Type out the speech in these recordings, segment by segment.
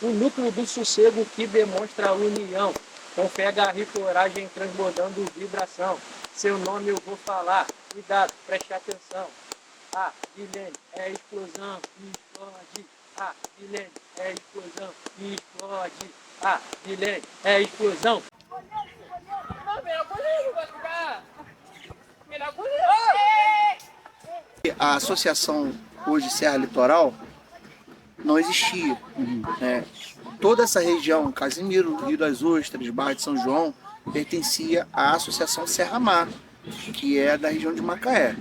O núcleo do sossego que demonstra a união, com fé, garra e coragem transbordando vibração. Seu nome eu vou falar, cuidado, preste atenção. A Guilherme é explosão e explode. A Guilherme é explosão e explode. A Guilherme é explosão. A associação hoje Serra Litoral não existia, né? Toda essa região, Casimiro, Rio das Ostras, Barra de São João, pertencia à Associação Serra Mar, que é da região de Macaé.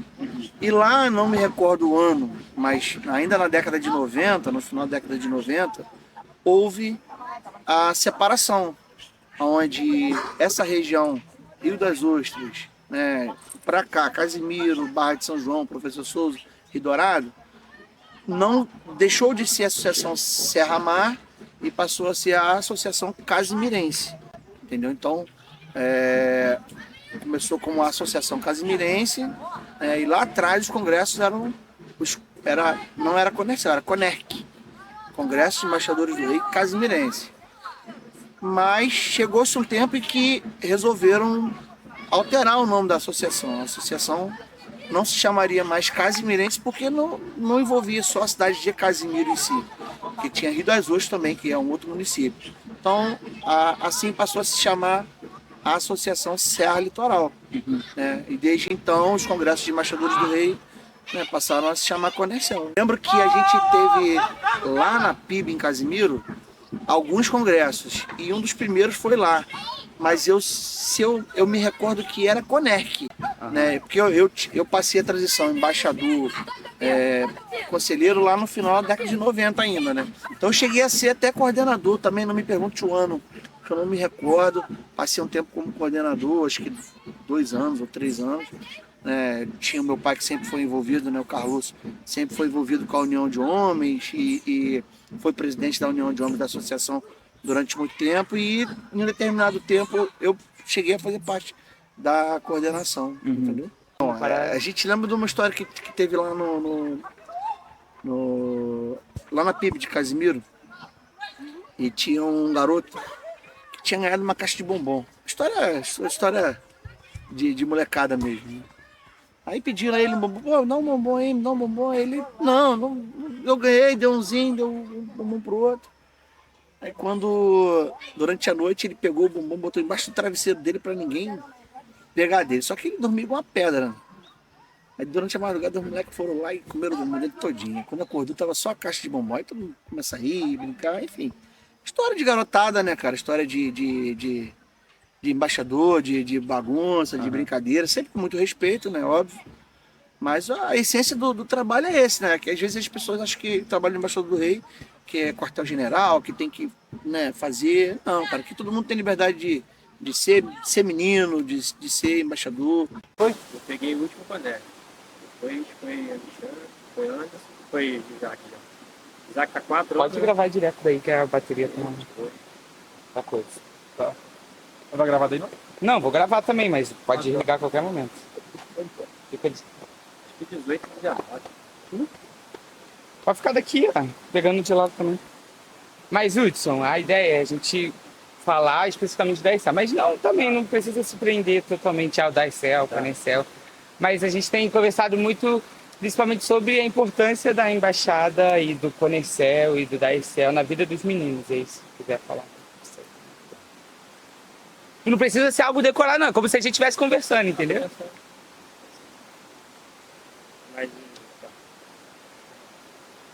E lá, não me recordo o ano, mas ainda na década de 90, no final da década de 90, houve a separação, onde essa região, Rio das Ostras, né, para cá, Casimiro, Barra de São João, Professor Souza e Dourado, não deixou de ser a Associação Serra Mar e passou a ser a Associação Casimirense, entendeu? Então, começou como a Associação Casimirense, e lá atrás os congressos não era Conercel, era Conerc, Congresso de Embaixadores do Rei Casimirense. Mas chegou-se um tempo em que resolveram alterar o nome da associação. A associação não se chamaria mais Casimirense porque não envolvia só a cidade de Casimiro em si, porque tinha Rio das Ostras também, que é um outro município. Então, assim passou a se chamar a Associação Serra Litoral. Né? E desde então, os congressos de embaixadores do rei, né, passaram a se chamar Conercel. Lembro que a gente teve lá na PIB, em Casimiro, alguns congressos, e um dos primeiros foi lá. Mas eu me recordo que era Conerc, né? Porque eu passei a transição embaixador, conselheiro lá no final da década de 90 ainda, né? Então eu cheguei a ser até coordenador também, não me pergunte o ano, que eu não me recordo. Passei um tempo como coordenador, acho que 2 anos ou 3 anos. Tinha o meu pai que sempre foi envolvido, né? O Carlos sempre foi envolvido com a União de Homens e foi presidente da União de Homens da Associação durante muito tempo, e em um determinado tempo eu cheguei a fazer parte da coordenação, entendeu? Bom, a gente lembra de uma história que teve lá lá na PIB de Casimiro, e tinha um garoto que tinha ganhado uma caixa de bombom. História de molecada mesmo, né? Aí pediram a ele um bombom, pô, dá um bombom aí, me dá um bombom. Aí ele, não, eu ganhei, deu umzinho, deu um bombom pro outro. Aí durante a noite, ele pegou o bombom, botou embaixo do travesseiro dele pra ninguém pegar dele. Só que ele dormia com uma pedra. Aí durante a madrugada, os moleques foram lá e comeram o bombom dele todinho. Quando acordou, tava só a caixa de bombom. Aí todo mundo começa a rir, brincar, enfim. História de garotada, né, cara? História de embaixador, de bagunça, de brincadeira. Sempre com muito respeito, né, óbvio. Mas a essência do trabalho é esse, né? Que às vezes as pessoas acham que o trabalho do embaixador do rei, que é quartel-general, que tem que, né, fazer. Não, cara, que todo mundo tem liberdade de ser menino, de ser embaixador. Eu peguei o último caderno. Depois foi Alexandre, foi Anderson, foi Isaac. Isaac tá 4 anos. Pode gravar direto daí que a bateria tá coisa. Tá. Vai gravar daí não? Não, vou gravar também, mas pode ligar a qualquer momento. Fica de... 18 e 19. Pode ficar daqui, ó, pegando de lado também. Mas, Hudson, a ideia é a gente falar especificamente da ICEL, mas não, também não precisa se prender totalmente ao da ICEL, Conercel. Mas a gente tem conversado muito, principalmente sobre a importância da embaixada e do Conercel e do da ICEL na vida dos meninos, é isso que quiser falar. Não precisa ser algo decorado, não, é como se a gente estivesse conversando, entendeu? Mas,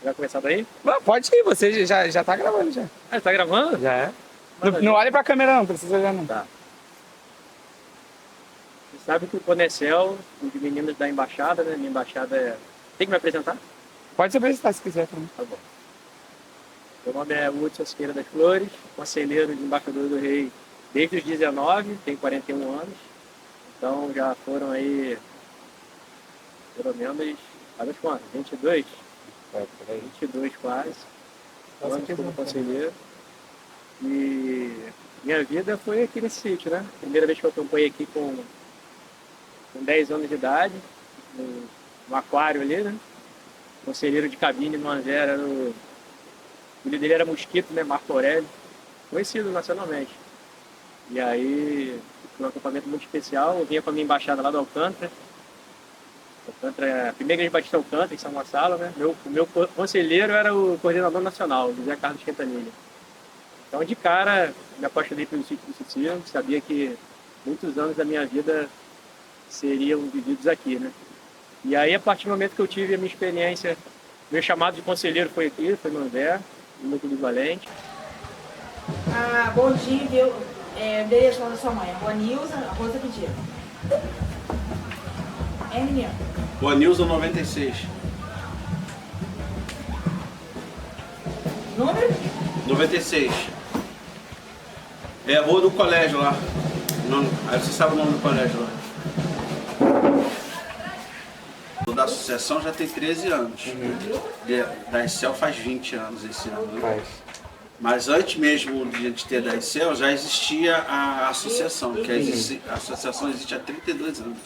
já começar daí? Não, pode ir, você já tá gravando já. Ah, tá gravando? Já é. Não olhe pra câmera não, precisa já não. Tá. Você sabe que o Conercel, o de meninos da embaixada, né? Minha embaixada é... Tem que me apresentar? Pode se apresentar se quiser também. Tá bom. Meu nome é Hudson Siqueira das Flores, conselheiro de embaixador do rei desde os 19, tenho 41 anos. Então já foram aí, pelo menos, sabe quanto? 22? 22 quase. Anos como conselheiro. E minha vida foi aqui nesse sítio, né? Primeira vez que eu acompanhei aqui com 10 anos de idade, no aquário ali, né? Conselheiro de cabine no Anvera, no filho dele era Mosquito, né? Marco Aurélio, conhecido nacionalmente. E aí, foi um acampamento muito especial. Eu vinha com a minha embaixada lá do Alcântara. Alcântara, a primeira igreja batista Alcântara, em São Gonçalo, né? O meu conselheiro era o coordenador nacional, José Carlos Quintanilha. Então, de cara, me apaixonei pelo sítio do Cicilo, sabia que muitos anos da minha vida seriam vividos aqui, né? E aí, a partir do momento que eu tive a minha experiência, meu chamado de conselheiro foi aqui, foi no André, no Núcleo do Valente. Bom dia, viu? Endereço da sua mãe, Rua Nilza, Rosa Pedir. Menino? Rua Nilza 96. Número? 96. É a rua do colégio lá. Aí você sabe o nome do colégio lá. Da associação já tem 13 anos. Da Excel faz 20 anos esse ano. Né? Mas antes mesmo de a gente ter da Excel, já existia a associação, que a associação existe há 32 anos.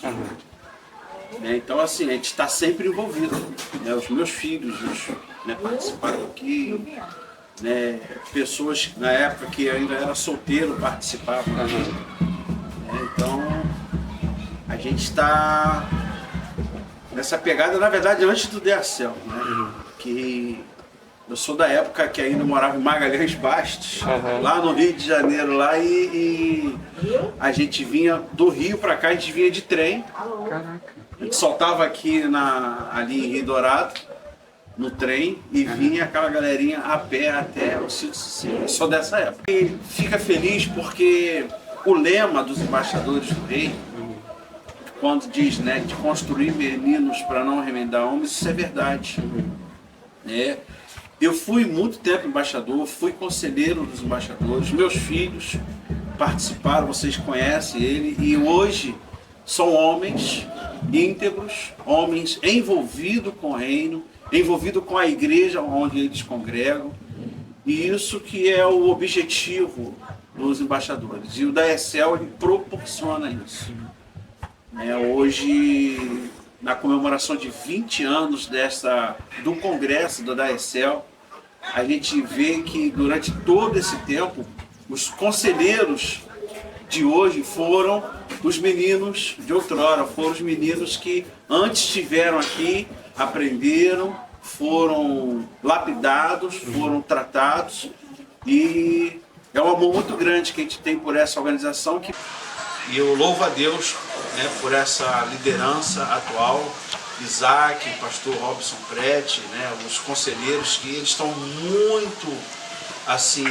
Então, assim, a gente está sempre envolvido. Né? Os meus filhos participaram aqui. Né? Pessoas na época que ainda era solteiro participavam. Então, a gente está nessa pegada, na verdade, antes do DEACEL, né? Que eu sou da época que ainda morava em Magalhães Bastos, lá no Rio de Janeiro, lá, e a gente vinha do Rio para cá, a gente vinha de trem. A gente soltava aqui ali em Rio Dourado, no trem, e vinha aquela galerinha a pé até o Sítio Cicilo. Eu sou dessa época. E fica feliz porque o lema dos embaixadores do rei, quando diz, né, de construir meninos para não remendar homens, isso é verdade. Eu fui muito tempo embaixador, fui conselheiro dos embaixadores, meus filhos participaram, vocês conhecem ele, e hoje são homens íntegros, homens envolvidos com o reino, envolvidos com a igreja onde eles congregam, e isso que é o objetivo dos embaixadores. E o DAECEL ele proporciona isso. Hoje, na comemoração de 20 anos do congresso do DAECEL, a gente vê que durante todo esse tempo, os conselheiros de hoje foram os meninos de outrora, foram os meninos que antes estiveram aqui, aprenderam, foram lapidados, foram tratados, e é um amor muito grande que a gente tem por essa organização. E eu louvo a Deus, né, por essa liderança atual, Isaac, pastor Robson Prete, né, os conselheiros, que eles estão muito, assim,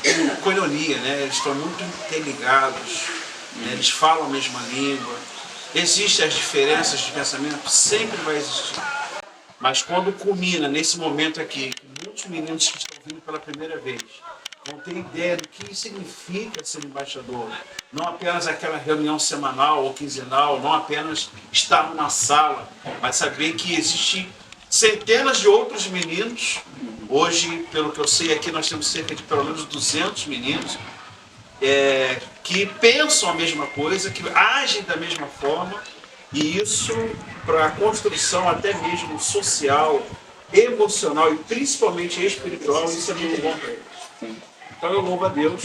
em coinonia, né, eles estão muito interligados, né, eles falam a mesma língua. Existem as diferenças de pensamento, sempre vai existir. Mas quando culmina nesse momento aqui, muitos meninos que estão vindo pela primeira vez vão ter ideia do que significa ser embaixador. Não apenas aquela reunião semanal ou quinzenal, não apenas estar numa sala, mas saber que existem centenas de outros meninos. Hoje, pelo que eu sei, aqui nós temos cerca de pelo menos 200 meninos que pensam a mesma coisa, que agem da mesma forma, e isso para a construção até mesmo social, emocional e principalmente espiritual, isso é muito bom para eles. Então eu louvo a Deus,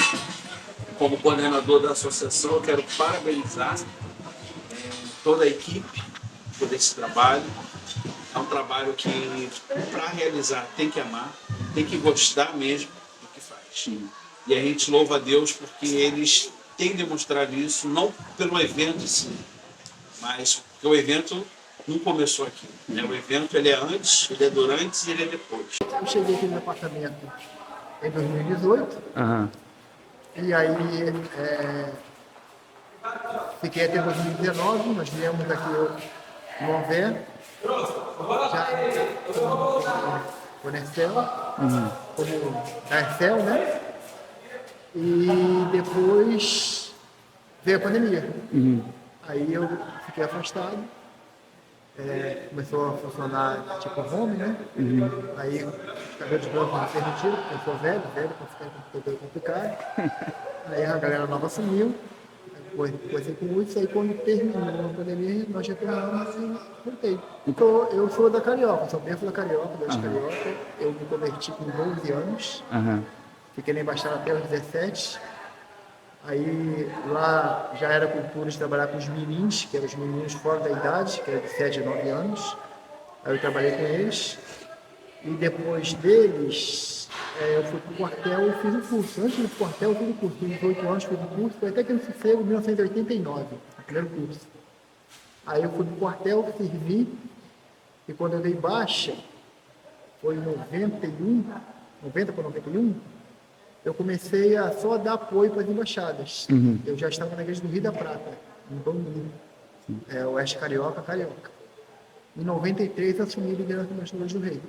como coordenador da associação, eu quero parabenizar toda a equipe por esse trabalho. É um trabalho que, para realizar, tem que amar, tem que gostar mesmo do que faz. E a gente louva a Deus porque eles têm demonstrado isso, não pelo evento em si, mas porque o evento não começou aqui. Né? O evento ele é antes, ele é durante e ele é depois. Eu cheguei aqui no apartamento em 2018, e aí fiquei até 2019, nós viemos aqui no Anver, já como Excel, como da Excel, né? E depois veio a pandemia. Aí eu fiquei afastado, começou a funcionar tipo home, né? Aí o cabelo de branco não permitido, porque eu sou velho, para ficar com computador complicado. Aí a galera nova sumiu, Comecei com o Hudson, aí quando terminou a pandemia, nós já terminamos e voltei. Eu sou da Carioca, sou berço da Carioca, da Carioca. Eu me converti com 12 anos, fiquei na embaixada até os 17. Aí lá já era cultura de trabalhar com os menins, que eram os meninos fora da idade, que era de 7 a 9 anos. Aí eu trabalhei com eles. E depois deles, eu fui para o quartel e fiz o curso. Antes do quartel, eu fiz o curso. Fiz 18 anos, fiz o curso. Foi até que eu me sossego em 1989, o primeiro curso. Aí eu fui para o quartel, servi. E quando eu dei baixa, foi em 90 para 91, eu comecei a só dar apoio para as embaixadas. Eu já estava na igreja do Rio da Prata, em Bangu, Oeste Carioca, Carioca. Em 93, eu assumi a liderança dos embaixadores do Rei.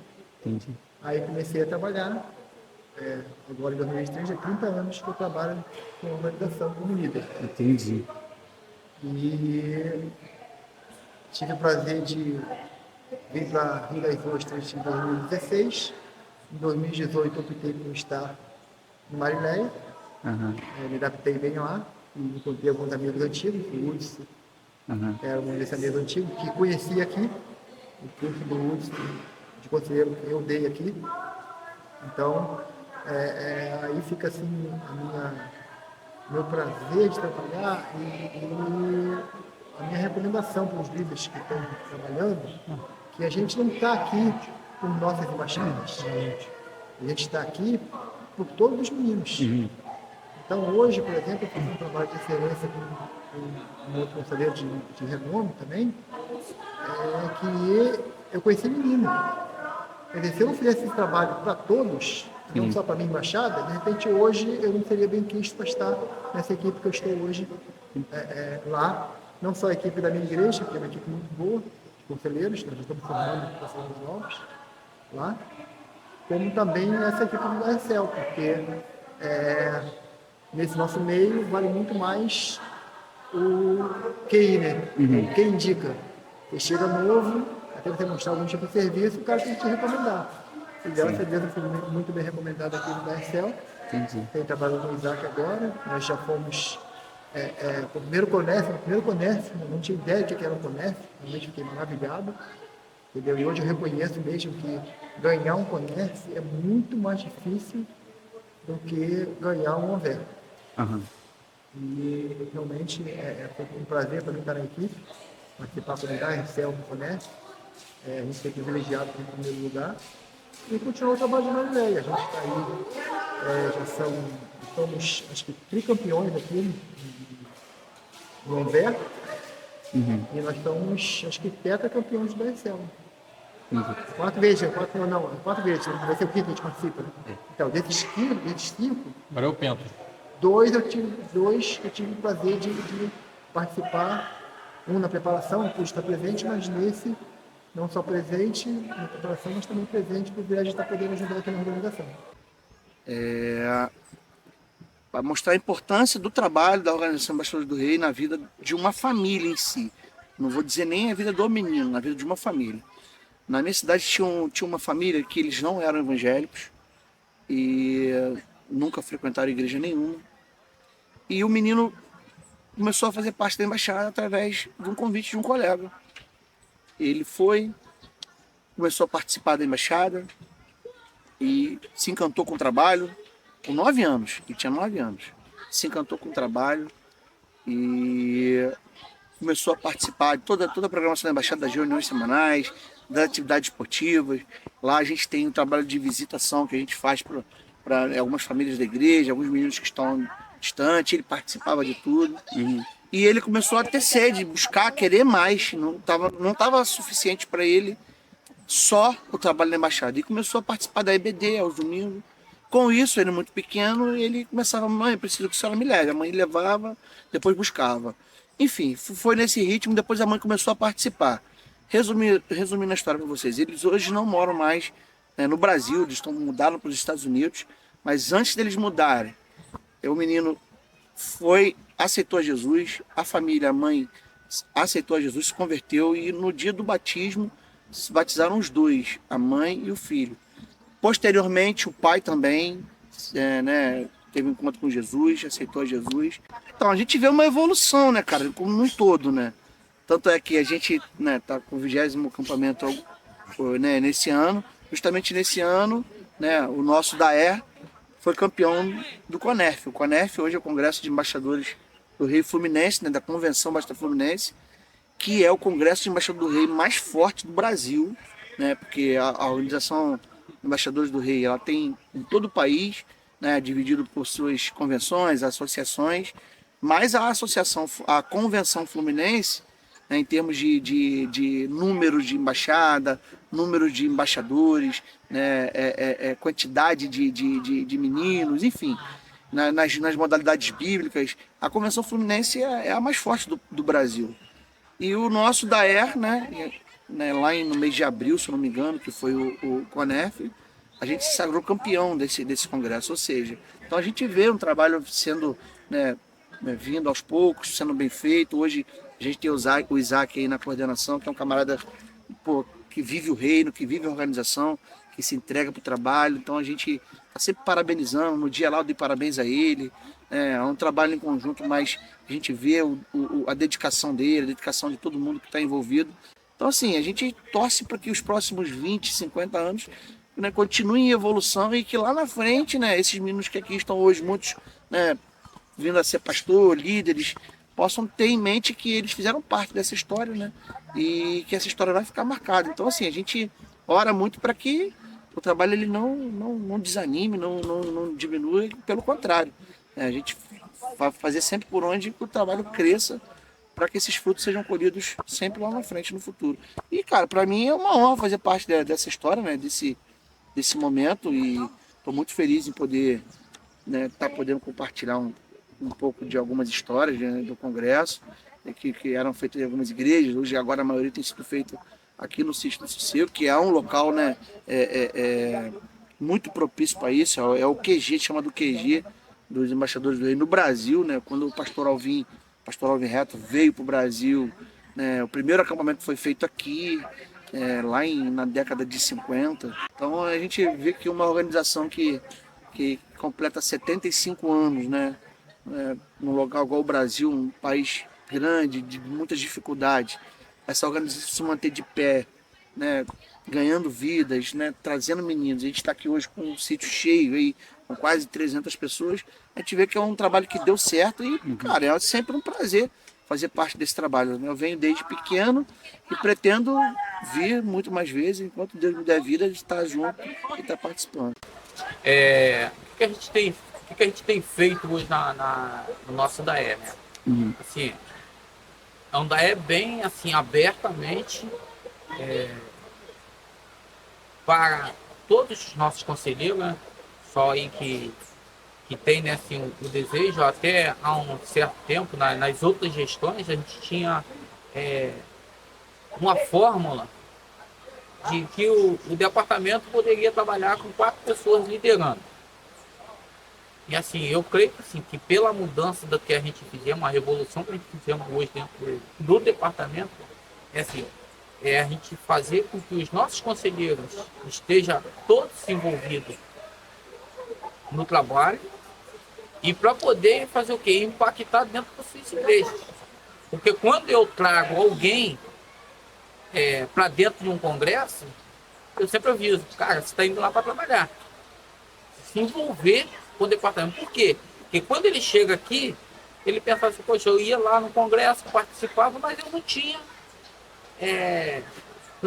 Entendi. Aí comecei a trabalhar, agora em 2023, há 30 anos que eu trabalho com a organização como líder. Entendi. E tive o prazer de vir para Rio das Ostras em 2016. Em 2018, eu optei por estar em Mariléia. Me adaptei bem lá. E encontrei alguns amigos antigos, o Hudson, era um desses amigos antigos, que conhecia aqui, o curso do Hudson, de conselheiro que eu dei aqui. Então, aí fica assim meu prazer de trabalhar e a minha recomendação para os líderes que estão trabalhando, que a gente não está aqui por nossas embaixadas, a gente está aqui por todos os meninos. Então hoje, por exemplo, eu fiz um trabalho de excelência com um outro conselheiro de renome também, que eu conheci menino. Quer dizer, se eu não fizesse esse trabalho para todos, não só para a minha embaixada, de repente hoje eu não seria bem quisto para estar nessa equipe que eu estou hoje lá. Não só a equipe da minha igreja, que é uma equipe muito boa, de conselheiros, nós estamos formando conselheiros novos lá, como também essa equipe do Arcel, porque nesse nosso meio vale muito mais o QI, né? O que indica. Você chega novo, até você mostrar algum tipo de serviço, o cara tem que te recomendar. E graças a Deus eu fui muito bem recomendado aqui no Arcel. Tenho trabalhado com o Isaac agora, nós já fomos o primeiro Conef, eu não tinha ideia de que era um Conef, realmente fiquei maravilhado. Entendeu? E hoje eu reconheço mesmo que ganhar um Conef é muito mais difícil do que ganhar um Anver. E realmente foi um prazer para mim estar na equipe, participar com o Arcel no Conef. A gente foi privilegiado em primeiro lugar. E continuar o trabalho de Mariléia. A gente está aí, somos acho que tricampeões aqui no Anver. E nós somos, acho que tetracampeões do Arcel. 4 vezes, vai ser o quinto que a gente participa. Então, desses 5, Agora é o Pento. 2 eu tive o prazer de participar, um na preparação, eu pude estar presente, mas nesse, não só presente na preparação, mas também presente, por viagem estar podendo ajudar aqui na organização. Para mostrar a importância do trabalho da Organização Embaixadores do Rei na vida de uma família em si. Não vou dizer nem a vida do menino, na vida de uma família. Na minha cidade tinha uma família que eles não eram evangélicos e nunca frequentaram igreja nenhuma. E o menino começou a fazer parte da embaixada através de um convite de um colega. Ele começou a participar da embaixada e se encantou com o trabalho. Com 9 anos, ele tinha 9 anos, se encantou com o trabalho e começou a participar de toda a programação da embaixada, das reuniões semanais, das atividades esportivas. Lá a gente tem um trabalho de visitação que a gente faz para algumas famílias da igreja, alguns meninos que estão distantes, ele participava de tudo. E ele começou a ter sede, buscar, querer mais, não estava suficiente para ele só o trabalho na embaixada. E começou a participar da EBD aos domingos. Com isso, ele muito pequeno, ele começava, mãe, eu preciso que a senhora me leve. A mãe levava, depois buscava. Enfim, foi nesse ritmo, depois a mãe começou a participar. Resumindo a história para vocês, eles hoje não moram mais no Brasil, eles mudaram para os Estados Unidos, mas antes deles mudarem, o menino aceitou a Jesus, a família, a mãe aceitou a Jesus, se converteu e no dia do batismo se batizaram os dois, a mãe e o filho. Posteriormente, o pai também, teve um encontro com Jesus, aceitou Jesus. Então a gente vê uma evolução, né, cara, como num todo, né? Tanto é que a gente, né, tá com o 20º acampamento, né, nesse ano, justamente nesse ano, né, o nosso DAER foi campeão do CONERF. O CONERF hoje é o Congresso de Embaixadores do Rei Fluminense, né, da Convenção Basta Fluminense, que é o Congresso de Embaixador do Rei mais forte do Brasil, né, porque a organização Embaixadores do Rei, ela tem em todo o país, né, dividido por suas convenções, associações, mas a Convenção Fluminense, né, em termos de números de embaixada, números de embaixadores, né, quantidade de meninos, enfim, nas modalidades bíblicas, a Convenção Fluminense é a mais forte do Brasil. E o nosso DAER, né, lá no mês de abril, se eu não me engano, que foi o CONERF, a gente se sagrou campeão desse congresso. Ou seja, então a gente vê um trabalho sendo, né, vindo aos poucos, sendo bem feito. Hoje a gente tem o Isaac aí na coordenação, que é um camarada, pô, que vive o reino, que vive a organização, que se entrega para o trabalho. Então a gente está sempre parabenizando. No dia lá eu dei parabéns a ele. É um trabalho em conjunto, mas a gente vê a dedicação dele, a dedicação de todo mundo que está envolvido. Então, assim, a gente torce para que os próximos 20, 50 anos, né, continuem em evolução e que lá na frente, né, esses meninos que aqui estão hoje, muitos, né, vindo a ser pastor, líderes, possam ter em mente que eles fizeram parte dessa história, né, e que essa história vai ficar marcada. Então, assim, a gente ora muito para que o trabalho ele não desanime, não diminua, pelo contrário. A gente vai fazer sempre por onde o trabalho cresça para que esses frutos sejam colhidos sempre lá na frente, no futuro. E, cara, para mim é uma honra fazer parte dessa história, né, desse momento, e estou muito feliz em poder, né, tá podendo compartilhar um pouco de algumas histórias, né, do Congresso, né, que eram feitas em algumas igrejas. Hoje, agora, a maioria tem sido feita aqui no Sítio do Sossego, que é um local, né, muito propício para isso. É o QG, chama do QG, dos Embaixadores do Rei no Brasil, né? Quando o pastor Alvin Reto veio para o Brasil, né? O primeiro acampamento foi feito aqui, lá na década de 50. Então a gente vê que uma organização que completa 75 anos, né? Num local igual o Brasil, um país grande, de muitas dificuldades, essa organização se manter de pé, né? Ganhando vidas, né? Trazendo meninos. A gente está aqui hoje com um sítio cheio aí, com quase 300 pessoas. A gente vê que é um trabalho que deu certo e, cara, é sempre um prazer fazer parte desse trabalho. Eu venho desde pequeno e pretendo vir muito mais vezes, enquanto Deus me der vida, de estar junto e estar participando. O que a gente tem feito hoje no nosso DAE, né? Assim, é um DAE bem, assim, abertamente, para todos os nossos conselheiros, né? Só aí que tem, né, assim, o desejo. Até há um certo tempo, nas outras gestões, a gente tinha uma fórmula de que o departamento poderia trabalhar com 4 pessoas liderando. E assim, eu creio assim, que pela mudança da que a gente fizemos, a revolução que a gente fizemos hoje dentro do departamento, assim, a gente fazer com que os nossos conselheiros estejam todos envolvidos no trabalho e para poder fazer o quê? Impactar dentro das suas igrejas. Porque quando eu trago alguém para dentro de um congresso, eu sempre aviso, cara, você está indo lá para trabalhar. Se envolver com o departamento. Por quê? Porque quando ele chega aqui, ele pensa assim, poxa, eu ia lá no congresso, participava, mas eu não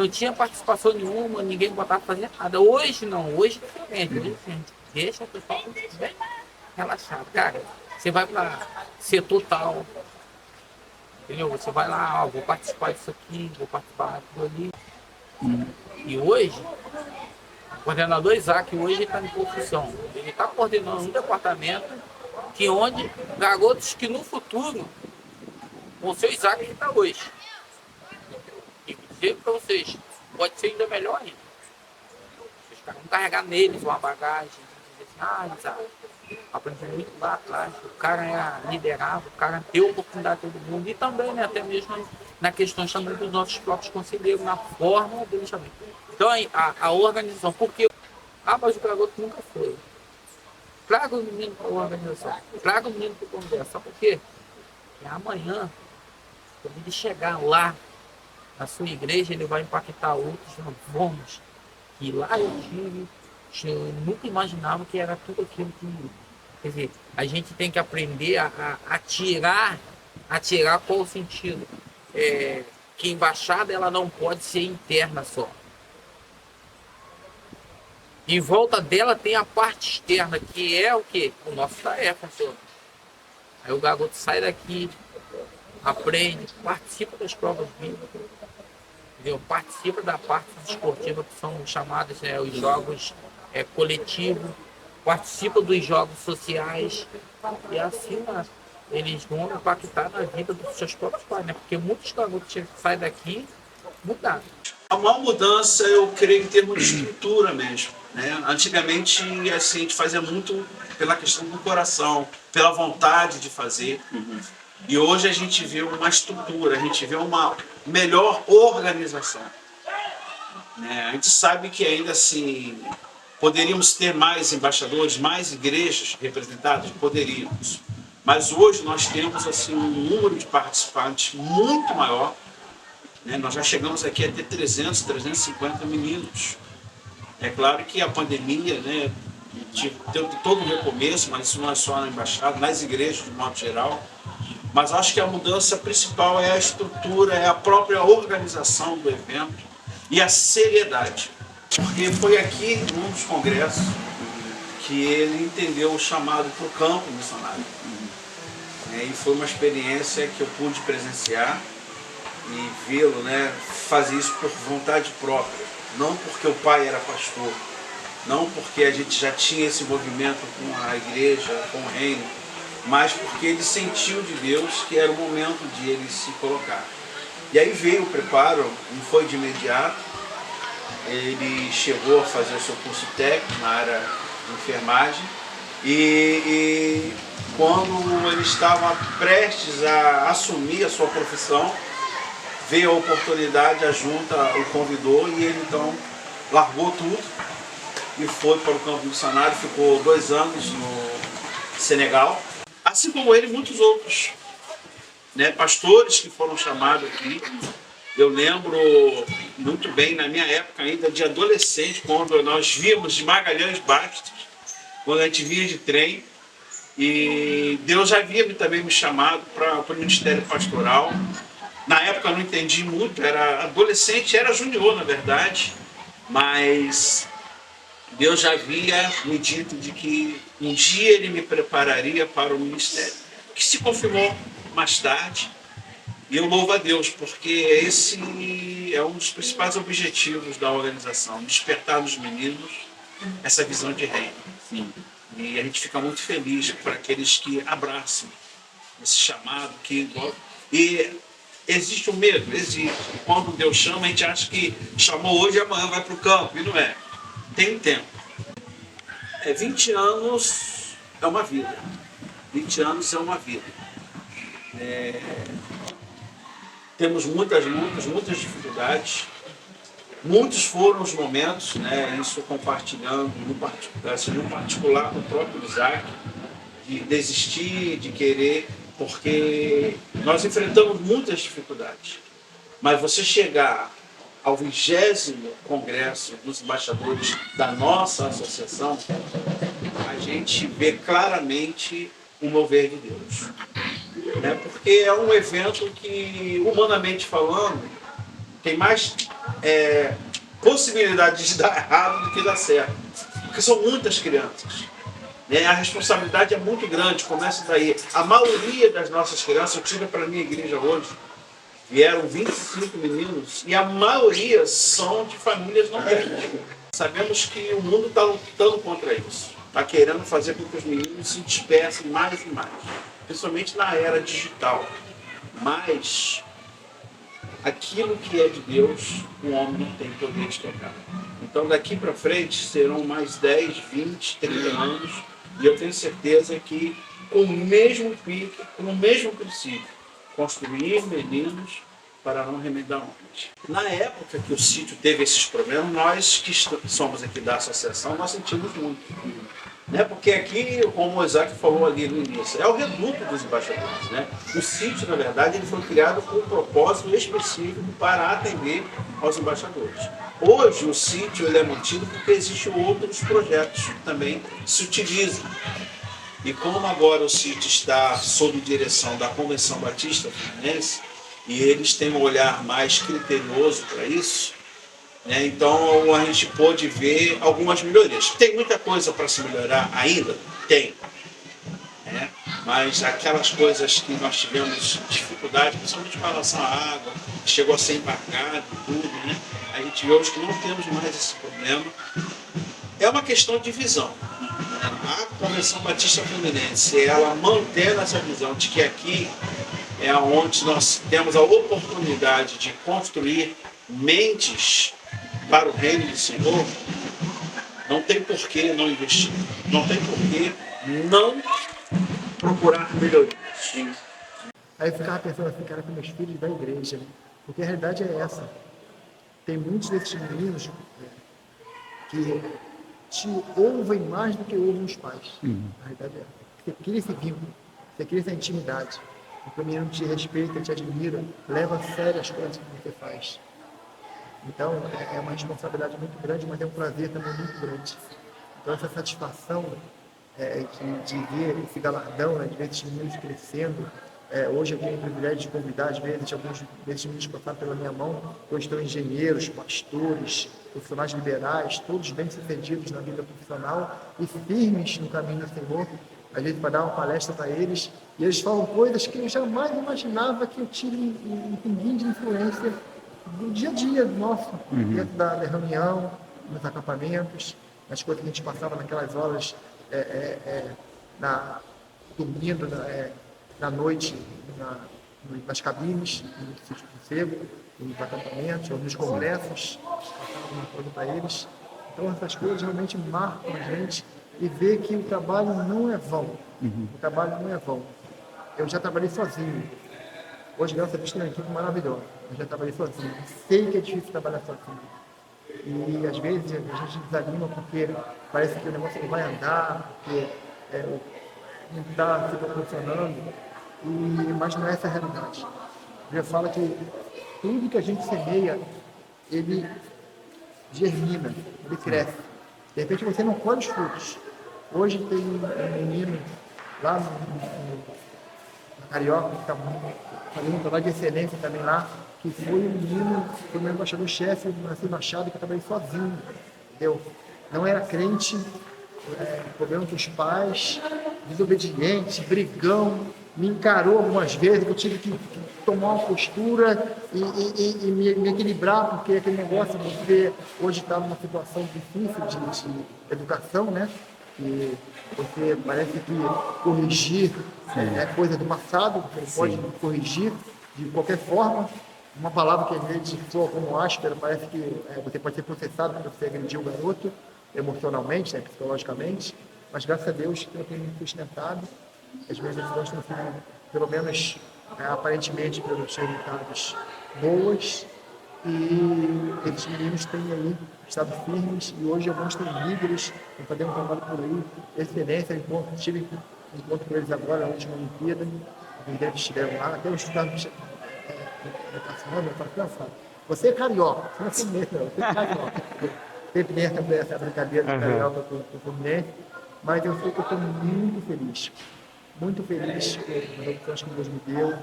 tinha participação nenhuma, ninguém botava para fazer nada. Hoje não, hoje é diferente. Hoje a gente deixa o pessoal bem relaxado. Cara, você vai para setor tal, entendeu? Você vai lá, vou participar disso aqui, vou participar daquilo ali. E hoje, o coordenador Isaac hoje está em posição. Ele está coordenando um departamento onde garotos que no futuro vão ser o Isaac que está hoje. E dizer para vocês, pode ser ainda melhor ainda. Os caras vão carregar neles uma bagagem, dizer assim, Isaac, aprendi muito lá atrás, o cara é liderável, o cara deu oportunidade a todo mundo. E também, né, até mesmo na questão também dos nossos próprios conselheiros, na forma deles também. Então a organização, porque mas o garoto nunca foi. traga o menino para a organização, traga o menino para o congresso. Sabe por quê? Porque amanhã, quando ele chegar lá, na sua igreja, ele vai impactar outros. Vamos. E lá eu nunca imaginava que era tudo aquilo que... Quer dizer, a gente tem que aprender a tirar qual o sentido. Que a embaixada ela não pode ser interna só. Em volta dela tem a parte externa, que é o quê? O nosso tarefa, senhor. Aí o garoto sai daqui, aprende, participa das provas bíblicas, entendeu? Participa da parte esportiva, que são chamados os jogos coletivos, participa dos jogos sociais, e assim eles vão impactar na vida dos seus próprios pais, né? Porque muitos garotos saem daqui mudados. A maior mudança, eu creio, em termos de estrutura mesmo. Né? Antigamente, assim, a gente fazia muito pela questão do coração, pela vontade de fazer. E hoje a gente vê uma estrutura, a gente vê uma melhor organização. Né? A gente sabe que ainda assim, poderíamos ter mais embaixadores, mais igrejas representadas? Poderíamos. Mas hoje nós temos assim, um número de participantes muito maior. Né? Nós já chegamos aqui a ter 300, 350 meninos. É claro que a pandemia, né, teve todo o recomeço, mas isso não é só na embaixada, nas igrejas de modo geral. Mas acho que a mudança principal é a estrutura, é a própria organização do evento e a seriedade. Porque foi aqui, num dos congressos, que ele entendeu o chamado para o campo missionário. E foi uma experiência que eu pude presenciar e vê-lo, né, fazer isso por vontade própria. Não porque o pai era pastor, não porque a gente já tinha esse movimento com a igreja, com o reino, mas porque ele sentiu de Deus que era o momento de ele se colocar. E aí veio o preparo, não foi de imediato. Ele chegou a fazer o seu curso técnico na área de enfermagem e quando ele estava prestes a assumir a sua profissão, veio a oportunidade, a junta o convidou e ele então largou tudo e foi para o campo missionário, ficou 2 anos no Senegal. Assim como ele, muitos outros, né, pastores que foram chamados aqui. Eu lembro muito bem, na minha época ainda de adolescente, quando nós víamos de Magalhães Bastos, quando a gente vinha de trem, e Deus já havia também me chamado para o ministério pastoral. Na época eu não entendi muito, era adolescente, era junior na verdade, mas Deus já havia me dito de que um dia Ele me prepararia para o ministério, que se confirmou mais tarde. E eu louvo a Deus, porque esse é um dos principais objetivos da organização, despertar nos meninos essa visão de reino. Sim. E a gente fica muito feliz por aqueles que abraçam esse chamado. E existe o medo, existe. Quando Deus chama, a gente acha que chamou hoje e amanhã vai para o campo, e não é. Tem um tempo. 20 anos é uma vida. 20 anos é uma vida. Temos muitas lutas, muitas dificuldades. Muitos foram os momentos, né, isso compartilhando, no particular com o próprio Isaac, de desistir, de querer, porque nós enfrentamos muitas dificuldades. Mas você chegar ao 20º Congresso dos Embaixadores da nossa associação, a gente vê claramente o mover de Deus. Né? Porque é um evento que, humanamente falando, tem mais possibilidade de dar errado do que dar certo. Porque são muitas crianças. Né? A responsabilidade é muito grande, começa daí. A maioria das nossas crianças, eu tive para a minha igreja hoje, vieram 25 meninos, e a maioria são de famílias não crentes. Sabemos que o mundo está lutando contra isso. Está querendo fazer com que os meninos se dispersem mais e mais. Principalmente na era digital. Mas aquilo que é de Deus, o homem não tem poder de tocar. Então daqui para frente serão mais 10, 20, 30 anos, e eu tenho certeza que com o mesmo pique, com o mesmo princípio, construir meninos para não remedar homens. Na época que o sítio teve esses problemas, nós que somos aqui da associação, nós sentimos muito. Né? Porque aqui, como o Isaac falou ali no início, é o reduto dos embaixadores. Né? O sítio, na verdade, ele foi criado com um propósito específico para atender aos embaixadores. Hoje, o sítio ele é mantido porque existem outros projetos que também se utilizam. E como agora o sítio está sob direção da Convenção Batista Fluminense, e eles têm um olhar mais criterioso para isso, né? Então a gente pôde ver algumas melhorias. Tem muita coisa para se melhorar ainda? Tem. Né? Mas aquelas coisas que nós tivemos dificuldade, principalmente com relação à água, que chegou a ser embargado e tudo, né? A gente vê hoje que não temos mais esse problema. É uma questão de visão. A Convenção Batista Fluminense, ela mantém essa visão de que aqui é onde nós temos a oportunidade de construir mentes para o reino do Senhor, não tem por que não investir, não tem por que não procurar melhorias. Aí eu ficava pensando assim, cara, com meus filhos da igreja, né? Porque a realidade é essa. Tem muitos desses meninos que te ouvem mais do que ouvem os pais. A realidade é essa. Você cria esse vínculo, você cria essa intimidade. Porque o menino te respeita, te admira, leva a sério as coisas que você faz. Então, é uma responsabilidade muito grande, mas é um prazer também muito grande. Então, essa satisfação de ver esse galardão, né, de ver esses meninos crescendo. Hoje eu tenho o privilégio de convidar, às vezes, alguns desses meninos que passaram pela minha mão. Hoje estão engenheiros, pastores, profissionais liberais, todos bem-sucedidos na vida profissional e firmes no caminho do Senhor. A gente vai dar uma palestra para eles e eles falam coisas que eu jamais imaginava que eu tive um pinguim de influência do dia a dia nosso, dentro da reunião, nos acampamentos, nas coisas que a gente passava naquelas horas, dormindo na noite, nas cabines, no sítio do Sossego, nos acampamentos, ou nos congressos, passava alguma coisa para eles. Então essas coisas realmente marcam a gente e ver que o trabalho não é vão. O trabalho não é vão. Eu já trabalhei sozinho. Hoje, graças a Deus, tem uma equipe maravilhosa. Eu já trabalhei sozinho. Sei que é difícil trabalhar sozinho. E, às vezes, a gente desanima porque parece que o negócio não vai andar, porque não está se proporcionando. Mas não é essa a realidade. Eu falo que tudo que a gente semeia, ele germina, ele cresce. De repente, você não colhe os frutos. Hoje tem um menino lá na Carioca, que está fazendo um trabalho de excelência também lá, que foi um menino, foi meu embaixador-chefe nessa embaixada, que eu trabalhei sozinho, entendeu? Não era crente, problema com os pais, desobediente, brigão, me encarou algumas vezes, eu tive que tomar uma postura e me equilibrar, porque aquele negócio, você hoje está numa situação difícil de educação, né? E você parece que corrigir é coisa do passado, você pode corrigir de qualquer forma. Uma palavra que a gente soa como áspera, parece que você pode ser processado quando você agrediu o garoto, emocionalmente, né, psicologicamente, mas graças a Deus eu tenho me sustentado. As minhas decisões têm sido, pelo menos aparentemente, pelos resultados boas, e esses meninos têm aí estado firmes, e hoje alguns têm líderes, estão fazendo um trabalho por aí, excelência. Tive encontro com eles agora, na última Olimpíada, eles estiveram lá, até os estudantes eu falo, você é carioca, você não é Fluminense, não, você é carioca. Sempre tem essa brincadeira de carioca com o Fluminense, mas eu sei que eu estou muito feliz com as opções que Deus me deu.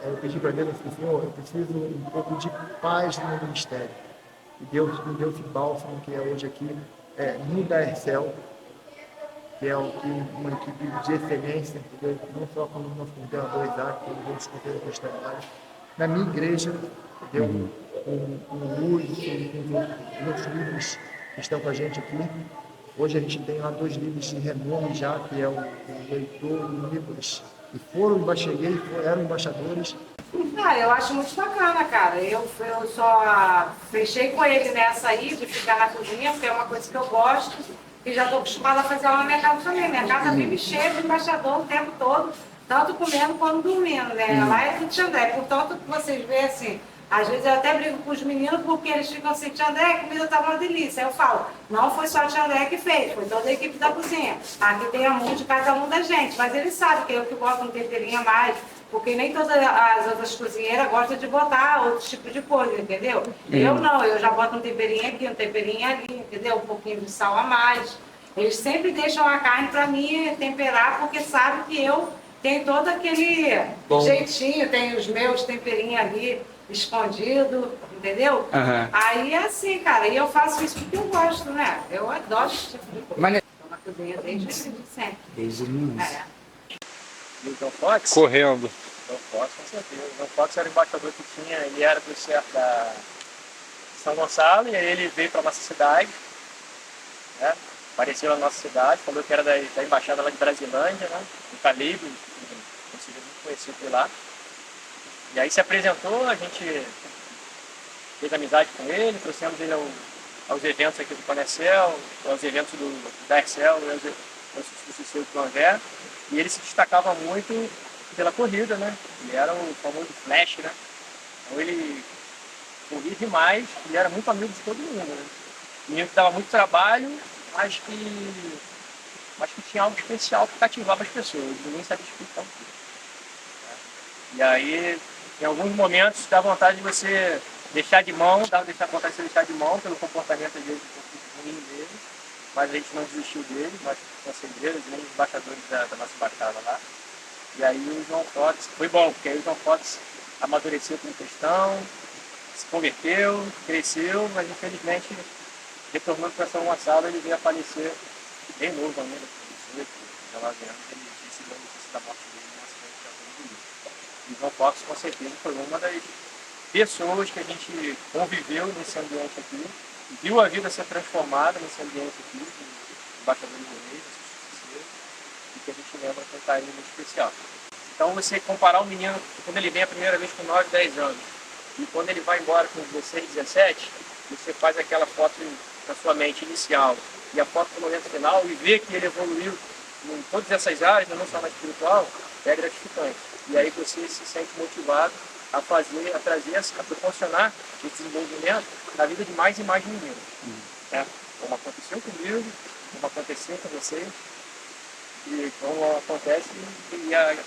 Eu pedi para Deus, Senhor, eu preciso um pouco de paz no meu ministério. E Deus me deu esse bálsamo que é hoje aqui, no Daercel, que é uma equipe de excelência, entendeu? Não só com o nosso coordenador Isaac, como outros coordenadores de trabalho. Na minha igreja, entendeu? Com o Luiz, com os outros líderes que estão com a gente aqui. Hoje a gente tem lá 2 líderes de renome já, que é o Heitor e o Nicolas. E eram embaixadores. Eu acho muito bacana, cara. Eu só fechei com ele nessa aí, de ficar na cozinha, porque é uma coisa que eu gosto. E já estou acostumada a fazer aula na minha casa também. Minha casa vive cheia de embaixador o tempo todo, tanto comendo quanto dormindo, né? Lá é Rio de Janeiro. Portanto, vocês veem assim, Às vezes eu até brigo com os meninos porque eles ficam assim, tia André, a comida tá uma delícia. Aí eu falo, não foi só a tia André que fez, foi toda a equipe da cozinha. Aqui tem amor de cada um da gente, mas eles sabem que eu que boto um temperinho a mais, porque nem todas as outras cozinheiras gostam de botar outro tipo de coisa, entendeu? Eu não, eu já boto um temperinho aqui, um temperinho ali, entendeu? Um pouquinho de sal a mais. Eles sempre deixam a carne para mim temperar, porque sabem que eu tenho todo aquele jeitinho, tenho os meus temperinhos ali escondido, entendeu? Aí é assim, cara, e eu faço isso porque eu gosto, né? Eu adoro esse tipo de coisa. Mas Estou na cozinha desde sempre. desde o início. É. E o John Fox? Correndo. John Fox, com certeza. O John Fox era o embaixador que tinha, ele era da São Gonçalo, e aí ele veio para nossa cidade, né? Apareceu na nossa cidade, falou que era da embaixada lá de Brasilândia, né? Do Calibre, conseguiu muito conhecido por lá. E aí se apresentou, a gente fez amizade com ele, trouxemos ele aos eventos aqui do Conecel, aos eventos da Excel, aos eventos do Planver, e ele se destacava muito pela corrida, né? Ele era o famoso Flash, né? Então ele corria demais, ele era muito amigo de todo mundo, né? Menino que dava muito trabalho, mas que tinha algo especial que cativava as pessoas, ninguém sabia explicar o que. E aí, em alguns momentos, dá vontade de você deixar de mão, dá vontade de você deixar de mão pelo comportamento às vezes um pouco ruim dele, mas a gente não desistiu dele, nós conselheiros, nem embaixadores da nossa embaixada lá. E aí o João Fox, foi bom, porque aí o João Fox amadureceu como cristão, se converteu, cresceu, mas infelizmente, retornando para São Gonçalo, ele veio a falecer bem novo ainda, com 18, 19 anos, ele recebeu a notícia da morte dele no acidente de automobilismo. E o João Fox, com certeza, foi uma das pessoas que a gente conviveu nesse ambiente aqui, viu a vida ser transformada nesse ambiente aqui, de embaixadores do rei, e que a gente lembra com um carinho muito especial. Então você comparar um menino, quando ele vem a primeira vez com 9, 10 anos, e quando ele vai embora com 16, 17, você faz aquela foto na sua mente inicial e a foto no momento final e vê que ele evoluiu em todas essas áreas, não só na espiritual, é gratificante. E aí você se sente motivado a fazer, a trazer, a proporcionar esse desenvolvimento na vida de mais e mais meninos. Né? Como aconteceu comigo, como aconteceu com você, e como acontece,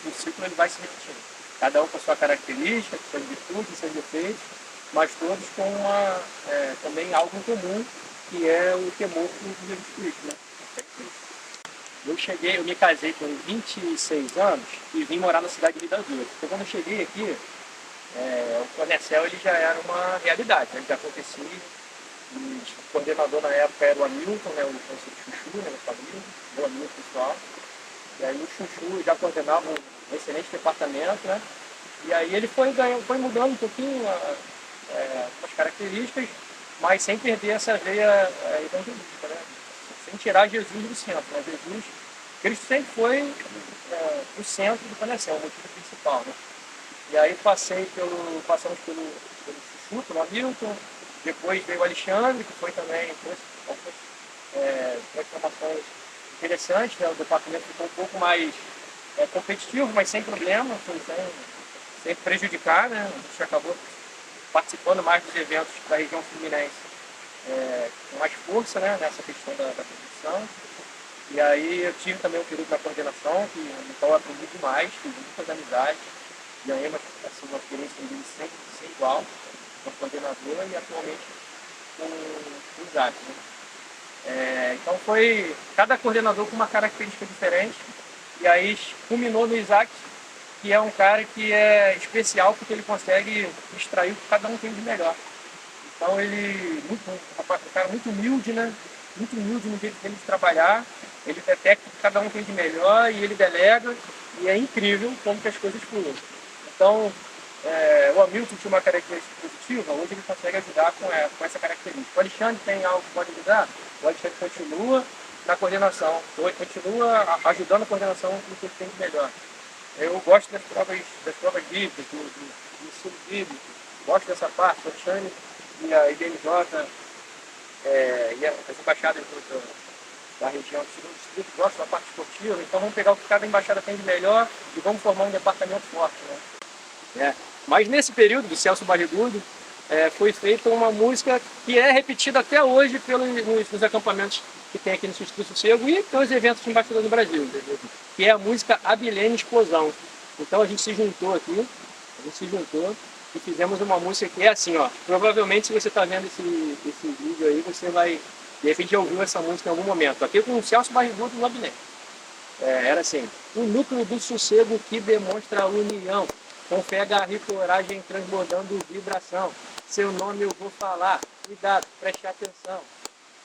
o ciclo ele vai se repetindo. Cada um com a sua característica, com suas virtudes, seus defeitos, mas todos com também algo em comum, que é o temor por Jesus Cristo. Né? Eu me casei com 26 anos e vim morar na cidade de Vida Verde. Então quando eu cheguei aqui, o Conecel ele já era uma realidade, né? Ele já acontecia. O coordenador na época era o Hamilton, né? O conselho Chuchu, né? O família, meu amigo pessoal. E aí o Chuchu já coordenava um excelente departamento, né? E aí ele foi mudando um pouquinho as características, mas sem perder essa veia evangelística, né? Sem tirar Jesus do centro. Né? Cristo sempre foi o centro do Conecel, o motivo principal, né? E aí passamos pelo Chuchu, pelo Hamilton, depois veio o Alexandre, que foi também algumas transformações interessantes, né? O departamento ficou um pouco mais competitivo, mas sem problema, sem prejudicar, né? A gente acabou participando mais dos eventos da região fluminense com mais força, né? Nessa questão da competição. E aí eu tive também um período na coordenação, então eu aprendi demais, fiz muitas amizades, ganhei uma experiência sem igual como coordenador e atualmente com o Isaac. Né? Então foi cada coordenador com uma característica diferente, e aí culminou no Isaac, que é um cara que é especial porque ele consegue extrair o que cada um tem de melhor. Então ele um cara muito humilde, né? Muito humilde no jeito dele de trabalhar, ele detecta o que cada um tem de melhor e ele delega, e é incrível como que as coisas fluem. Então, o Hamilton tinha uma característica positiva, hoje ele consegue ajudar com essa característica. O Alexandre tem algo que pode ajudar, o Alexandre continua na coordenação, continua ajudando a coordenação no que ele tem de melhor. Eu gosto das provas bíblicas, do ensino bíblico, gosto dessa parte, o Alexandre e a IBNJ e as embaixadas da região do segundo distrito gostam da parte esportiva, então vamos pegar o que cada embaixada tem de melhor e vamos formar um departamento forte. Né? Mas nesse período do Celso Barrigudo, foi feita uma música que é repetida até hoje nos acampamentos que tem aqui no Sítio do Sossego e pelos eventos de embaixador no Brasil, que é a música Abilene Explosão. Então a gente se juntou aqui, e fizemos uma música que é assim, ó. Provavelmente, se você está vendo esse vídeo aí, você vai, de repente, já ouviu essa música em algum momento. Aqui com o Celso Barrigudo no Abilene. Era assim: o núcleo do sossego que demonstra a união, com fé, garra e coragem transbordando vibração. Seu nome eu vou falar, cuidado, preste atenção.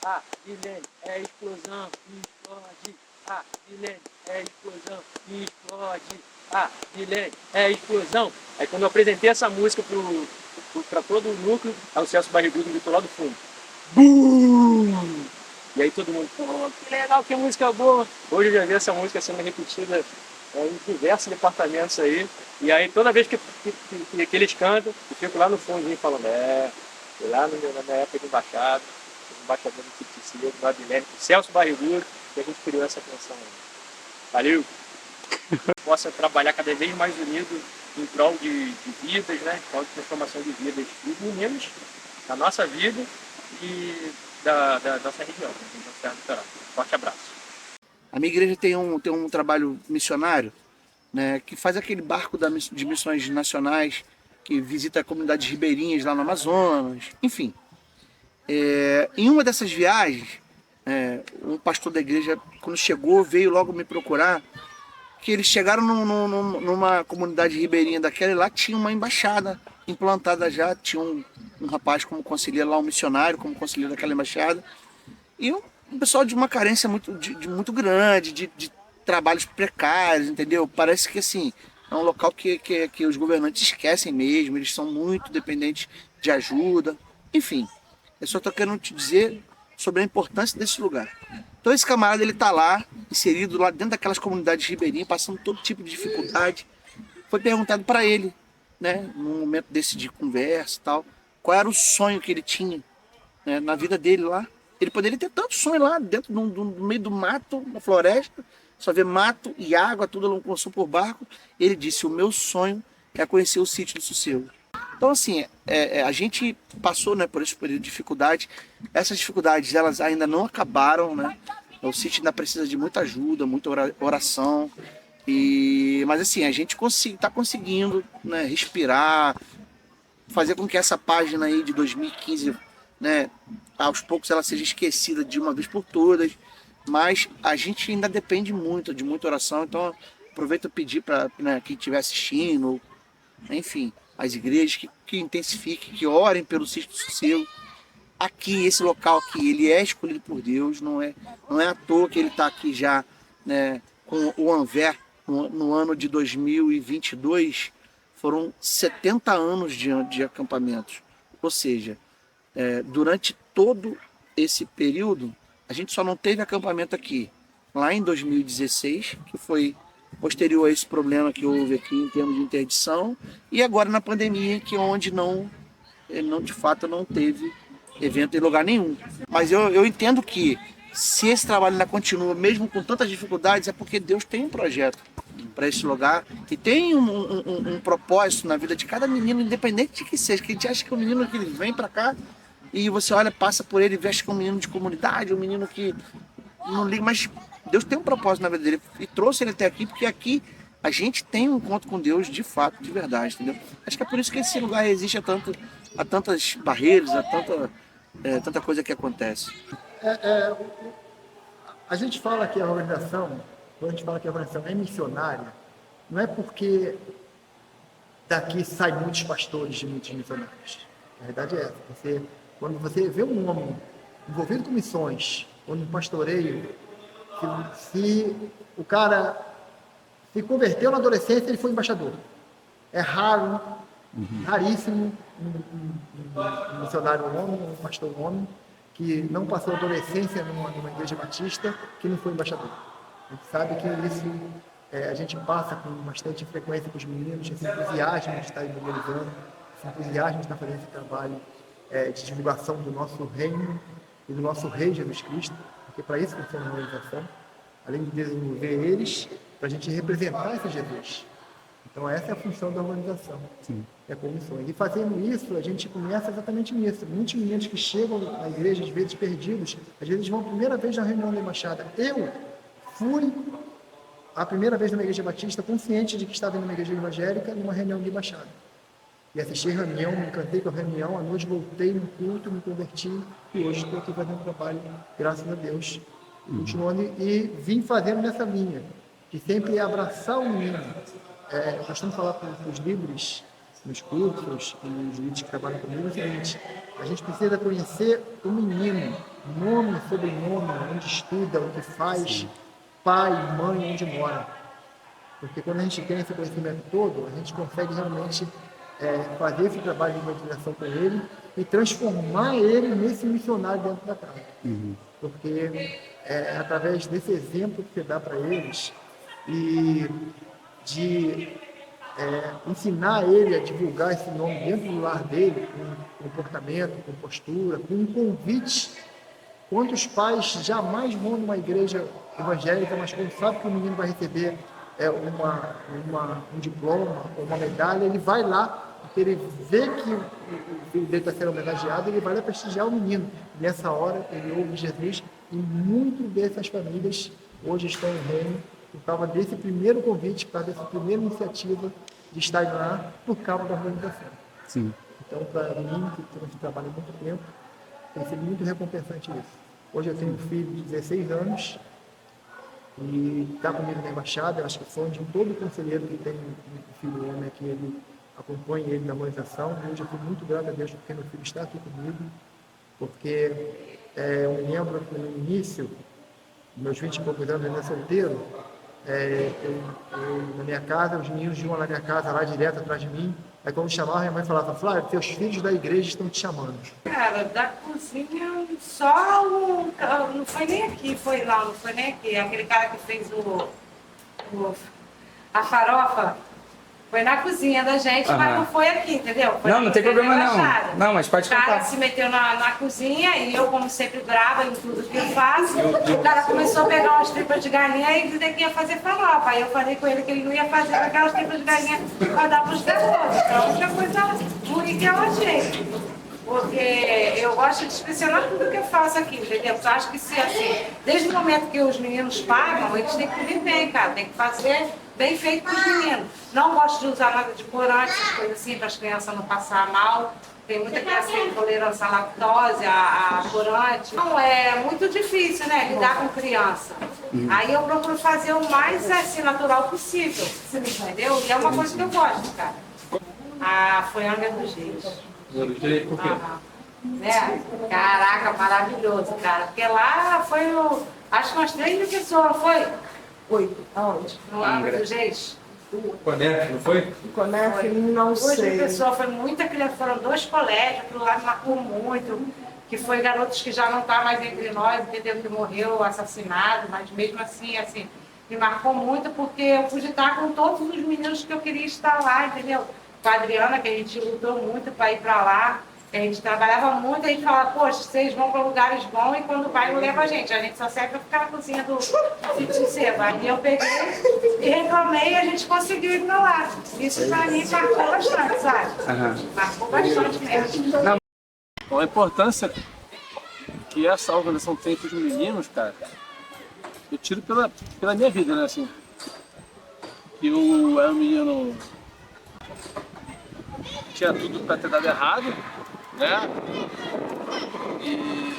Abilene é explosão e explode. Abilene é explosão e explode. Abilene é explosão. Aí quando eu apresentei essa música para todo o núcleo, aí o Celso Barrigudo gritou lá do fundo: BUM! E aí todo mundo, pô, que legal, que música boa. Hoje eu já vi essa música sendo repetida em diversos departamentos aí. E aí toda vez que eles cantam, eu fico lá no fundinho falando, lá na minha época de embaixador do Sítio do Abilene, o Celso Barrigudo, que a gente criou essa canção aí. Valeu! Possa trabalhar cada vez mais unido em prol de vidas, né? Em prol de transformação de vidas dos meninos, da nossa vida e da nossa região, da Serra do Litoral. Forte abraço. A minha igreja tem um trabalho missionário, né, que faz aquele barco de missões nacionais, que visita comunidades ribeirinhas lá no Amazonas, enfim. Em uma dessas viagens, um pastor da igreja, quando chegou, veio logo me procurar, que eles chegaram numa comunidade ribeirinha daquela, e lá tinha uma embaixada implantada já, tinha um rapaz como conselheiro lá, um missionário como conselheiro daquela embaixada, e um pessoal de uma carência muito grande, de trabalhos precários, entendeu? Parece que assim, é um local que os governantes esquecem mesmo, eles são muito dependentes de ajuda, enfim. Eu só estou querendo te dizer sobre a importância desse lugar. Então esse camarada, ele está lá, inserido lá dentro daquelas comunidades ribeirinhas, passando todo tipo de dificuldade. Foi perguntado para ele, né, num momento desse de conversa e tal, qual era o sonho que ele tinha, né, na vida dele lá. Ele poderia ter tanto sonho lá dentro do meio do mato, na floresta, só ver mato e água, tudo locomoção por barco. Ele disse, o meu sonho é conhecer o Sítio do Sossego. Então assim, a gente passou, né, por esse período de dificuldade. Essas dificuldades, elas ainda não acabaram, né? O sítio ainda precisa de muita ajuda, muita oração. Mas assim, a gente está conseguindo, né, respirar, fazer com que essa página aí de 2015, né, aos poucos ela seja esquecida de uma vez por todas. Mas a gente ainda depende muito de muita oração. Então aproveito para pedir para, né, quem estiver assistindo, enfim, as igrejas que intensifiquem, que orem pelo Sítio do Sossego. Aqui, esse local aqui, ele é escolhido por Deus, não é à toa que ele está aqui já, né, com o Anver, no ano de 2022, foram 70 anos de acampamentos. Ou seja, durante todo esse período, a gente só não teve acampamento aqui lá em 2016, que foi posterior a esse problema que houve aqui em termos de interdição, e agora na pandemia, que onde de fato não teve evento em lugar nenhum. Mas eu entendo que se esse trabalho ainda continua, mesmo com tantas dificuldades, é porque Deus tem um projeto para esse lugar, e tem um propósito na vida de cada menino, independente de que seja, que a gente acha que o menino que ele vem para cá, e você olha, passa por ele, veste como um menino de comunidade, um menino que não liga, mas Deus tem um propósito na vida dele e trouxe ele até aqui, porque aqui a gente tem um encontro com Deus de fato, de verdade, entendeu? Acho que é por isso que esse lugar resiste a tantas barreiras, a tanta coisa que acontece. A gente fala que a organização, quando a gente fala que a organização é missionária, não é porque daqui saem muitos pastores e muitos missionários. A verdade é essa. Quando você vê um homem envolvido com missões, ou no pastoreio, se o cara se converteu na adolescência, ele foi embaixador. É raro, raríssimo, um missionário homem, um pastor homem, que não passou a adolescência numa igreja batista, que não foi embaixador. A gente sabe que isso a gente passa com bastante frequência com os meninos, esse entusiasmo de estar evangelizando, esse entusiasmo de estar fazendo esse trabalho de divulgação do nosso reino e do nosso Rei Jesus Cristo, porque para isso funciona a organização, além de desenvolver eles, para a gente representar esse Jesus. Então essa é a função da organização, é comissões. E fazendo isso, a gente começa exatamente nisso. Muitos meninos que chegam na igreja, às vezes perdidos, às vezes vão a primeira vez na reunião da embaixada. Eu fui a primeira vez numa igreja batista, consciente de que estava indo numa igreja evangélica, numa reunião de embaixada. E assisti a reunião, me encantei com a reunião, à noite voltei no culto, me converti e hoje estou aqui fazendo trabalho, graças a Deus, continuando e vim fazendo nessa linha, de sempre abraçar o menino. Eu costumo falar com os líderes nos cursos e os líderes que trabalham comigo é o seguinte: a gente precisa conhecer o menino, nome, sobrenome, onde estuda, o que faz, pai, mãe, onde mora. Porque quando a gente tem esse conhecimento todo, a gente consegue realmente fazer esse trabalho de evangelização com ele e transformar ele nesse missionário dentro da casa. Porque é através desse exemplo que você dá para eles e de ensinar ele a divulgar esse nome dentro do lar dele, com comportamento, com postura, com um convite. Quantos pais jamais vão numa igreja evangélica, mas quando sabe que o menino vai receber um diploma ou uma medalha, ele vai lá, porque ele vê que o filho dele está sendo homenageado, ele vai lá prestigiar o menino. Nessa hora, ele ouve Jesus, e muitas dessas famílias hoje estão no reino por causa desse primeiro convite, por causa dessa primeira iniciativa de estar lá, por causa da organização. Sim. Então, para mim, que trabalho há muito tempo, tem sido muito recompensante isso. Hoje eu tenho um filho de 16 anos, e está comigo na embaixada. Eu acho que o sonho de todo conselheiro que tem um filho homem é que ele acompanhe ele na organização. Hoje eu fui muito grato a Deus porque meu filho está aqui comigo, porque eu me lembro que no início, meus 20 e poucos anos, ainda solteiro, na minha casa, os meninos iam na minha casa, lá direto atrás de mim. Aí quando chamavam, minha mãe falava: Flávio, teus filhos da igreja estão te chamando. Cara, da cozinha, só não foi nem aqui, não foi nem aqui. Aquele cara que fez a farofa, foi na cozinha da gente, mas não foi aqui, entendeu? Foi não tem problema não. Não, mas pode contar. O cara se meteu na cozinha e eu, como sempre, brava em tudo que eu faço. O cara começou a pegar umas tripas de galinha e dizer que ia fazer farofa. Aí eu falei com ele que ele não ia fazer aquelas tripas de galinha para dar para os garotos. Então, outra coisa ruim que eu achei. Porque eu gosto de inspecionar tudo que eu faço aqui, entendeu? Porque eu acho que se assim, desde o momento que os meninos pagam, eles têm que comer bem, cara. Tem que fazer bem feito para os meninos. Não gosto de usar nada de corante, essas coisas assim, para as crianças não passar mal. Tem muita criança que tem intolerância à lactose, a corante. Não, é muito difícil, né, lidar com criança. Aí eu procuro fazer o mais assim, natural possível, entendeu? E é uma coisa que eu gosto, cara. Foi Angra dos Reis. Por quê? Caraca, maravilhoso, cara. Porque lá foi acho que umas 3 mil pessoas, foi? 8. Aonde? No Angra dos Reis. Conef, não foi? Conef, não sei. 8 mil pessoas, foi muita criança, foram 2 colégios, aquilo lá me marcou muito. Que foi garotos que já não estão mais entre nós, entendeu? Que morreu assassinado, mas mesmo assim, me marcou muito porque eu pude estar com todos os meninos que eu queria estar lá, entendeu? Com a Adriana, que a gente lutou muito para ir para lá, a gente trabalhava muito, a gente falava: poxa, vocês vão para lugares bons e quando vai não leva a gente só serve para ficar na cozinha do Sítio Seba. Aí eu peguei e reclamei e a gente conseguiu ir para lá. Isso para mim marcou bastante, sabe? Marcou bastante mesmo. Então, a importância que essa organização tem para os meninos, cara, eu tiro pela minha vida, né, assim. Eu era um menino, tinha tudo para ter dado errado, né? E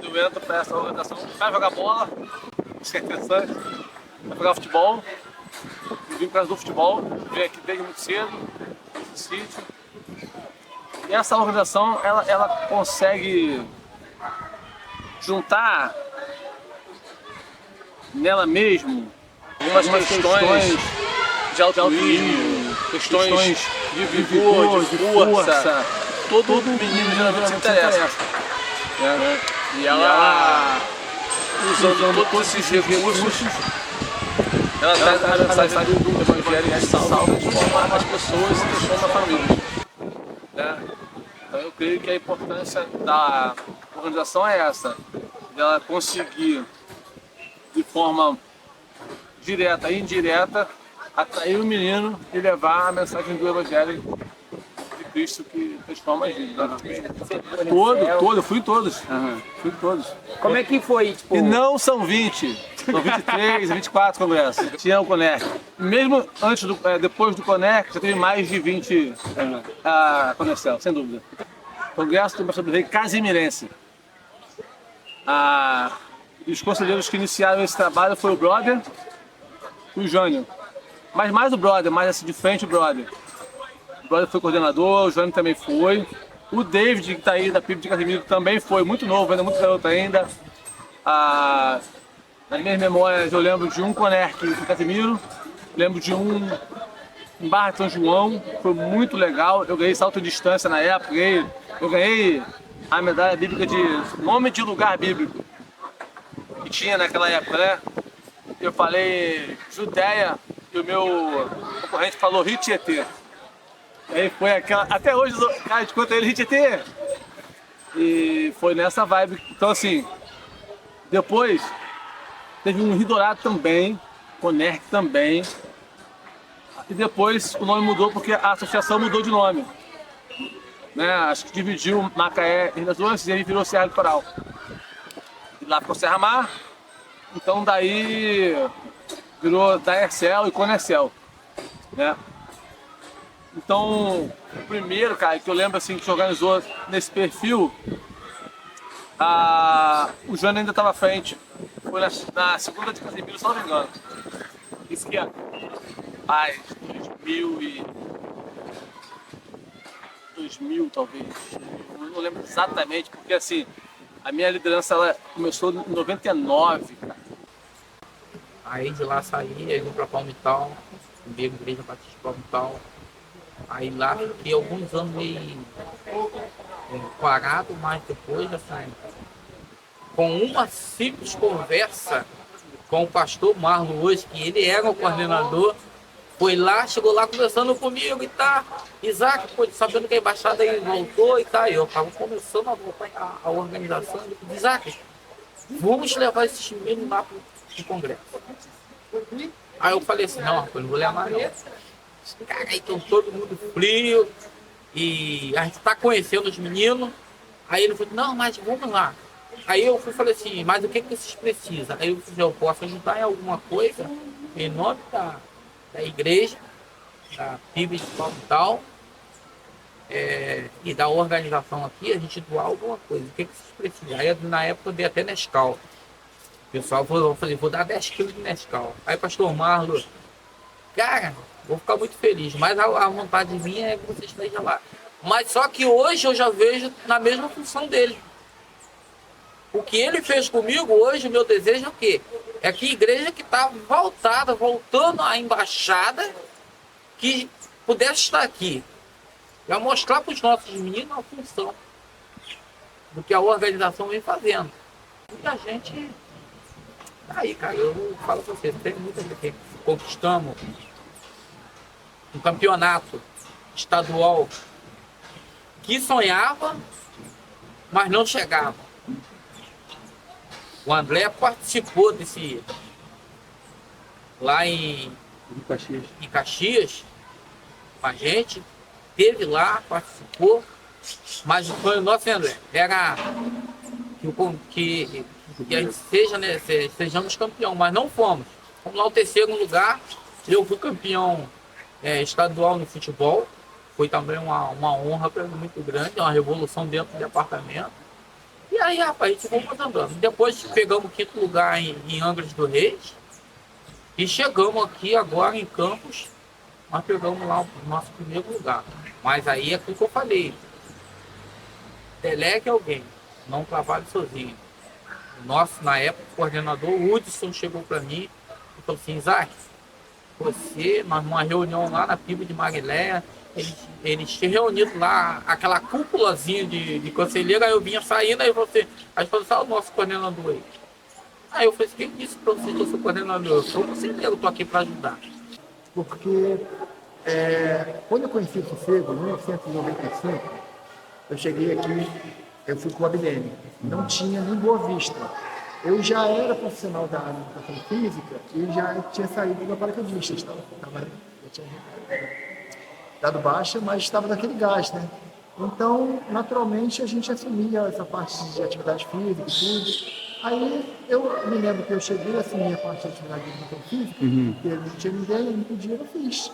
eu entro para essa organização para jogar bola, isso é interessante, para jogar futebol. Eu vim para do futebol, vim aqui desde muito cedo, no sítio. E essa organização, ela consegue juntar nela mesmo algumas questões de altruísmo, questões de vigor, de força. Todo menino geralmente se interessa. Né? E ela, usando todos esses recursos, ela traz a mensagem do Evangelho de salva, transforma as pessoas e transforma a família. Né? Então eu creio que a importância da organização é essa, dela conseguir de forma direta e indireta atrair o menino e levar a mensagem do Evangelho de Cristo que transforma as vidas. Eu fui em todos. Fui em todos. Como é que foi, tipo... E não são 20, são 23, 24 congressos. Tinha o Conec. Mesmo antes depois do Conec, já teve mais de 20 Conecel, sem dúvida. Congresso do Embaixador do Rei Casimirense. E os conselheiros que iniciaram esse trabalho foi o brother e o Jânio. Mas mais o brother, mais assim de frente o brother. O brother foi coordenador, o Jânio também foi. O David, que está aí da PIB de Casimiro, também foi, muito novo, ainda muito garoto ainda. Nas minhas memórias eu lembro de um Conec em Casimiro, lembro de um em Barra de São João, foi muito legal. Eu ganhei salto de distância na época, eu ganhei a medalha bíblica de nome de lugar bíblico que tinha naquela época, né? Eu falei Judéia e o meu concorrente falou Rio Tietê. E aí foi aquela, até hoje o cara de conta ele Rio Tietê. E foi nessa vibe. Então assim, depois teve um Rio Dourado também, Conec também. E depois o nome mudou porque a associação mudou de nome. Né? Acho que dividiu Macaé e Rio das Ostras e aí virou Serra Litoral. E lá ficou Serra Mar, então daí virou Daercel e Conecel. Né? Então, o primeiro, cara, que eu lembro assim, que se organizou nesse perfil, o Jânio ainda estava à frente. Foi na segunda de Casimiro, se não me engano. Isso que é 2000 talvez, eu não lembro exatamente, porque assim, a minha liderança ela começou em 99, cara. Aí de lá saí, aí vim pra Palmital, veio a Igreja Batista de Palmital. Aí lá fiquei alguns anos meio parado, mas depois, assim, com uma simples conversa com o pastor Marlon hoje, que ele era o coordenador, foi lá, chegou lá conversando comigo e tá. Isaac, pô, sabendo que a embaixada aí voltou e tá. Eu tava começando a voltar a organização. Eu disse, Isaac, vamos levar esses meninos lá pro congresso. Aí eu falei assim, não, eu não vou levar não. Cara, aí estão todo mundo frio e a gente tá conhecendo os meninos. Aí ele falou, não, mas vamos lá. Aí eu falei assim, mas o que vocês precisam? Aí eu falei, eu posso ajudar em alguma coisa em nome da igreja, da PIB de Palmital e da organização aqui, a gente doar alguma coisa. O que vocês precisam? Aí na época eu dei até Nescau. O pessoal falou, eu falei, vou dar 10 quilos de Nescau. Aí pastor Marlon, cara, vou ficar muito feliz, mas a vontade minha é que você esteja lá. Mas só que hoje eu já vejo na mesma função dele. O que ele fez comigo hoje, o meu desejo é o quê? É que a igreja que está voltando à embaixada, que pudesse estar aqui. Para mostrar para os nossos meninos a função do que a organização vem fazendo. Muita gente tá aí, cara. Eu falo para vocês, tem muita gente. Conquistamos um campeonato estadual que sonhava, mas não chegava. O André participou desse lá em Caxias, com a gente, esteve lá, participou, mas foi o nosso André. Era que a gente sejamos campeão, mas não fomos. Fomos lá o terceiro lugar, eu fui campeão estadual no futebol, foi também uma honra para mim muito grande, uma revolução dentro do departamento. E aí, rapaz, a gente fomos andando. Depois pegamos o 5º lugar em Angra dos Reis e chegamos aqui agora em Campos, nós pegamos lá o nosso primeiro lugar. Mas aí é aquilo que eu falei, delegue alguém, não trabalhe sozinho. O nosso, na época, o coordenador Hudson chegou para mim e falou assim, Isaac, nós numa reunião lá na PIB de Mariléia, eles tinham reunido lá aquela cúpulazinha de conselheiro, aí eu vinha saindo, aí você falou, o nosso coordenador aí. Aí eu falei, quem disse pra você que eu sou coordenador? Eu sou conselheiro, eu tô aqui para ajudar. Porque quando eu conheci o Sossego, em 1995, eu cheguei aqui, eu fui com o Abdene. Não tinha nem Boa Vista. eu já era profissional da área de educação física e já tinha saído da paraquedista. Já tinha dado baixa, mas estava naquele gás, né? Então, naturalmente, a gente assumia essa parte de atividade física e tudo. Aí, eu me lembro que eu cheguei a assumir a parte de atividade de educação física, porque não tinha ninguém, eu não podia, eu fiz.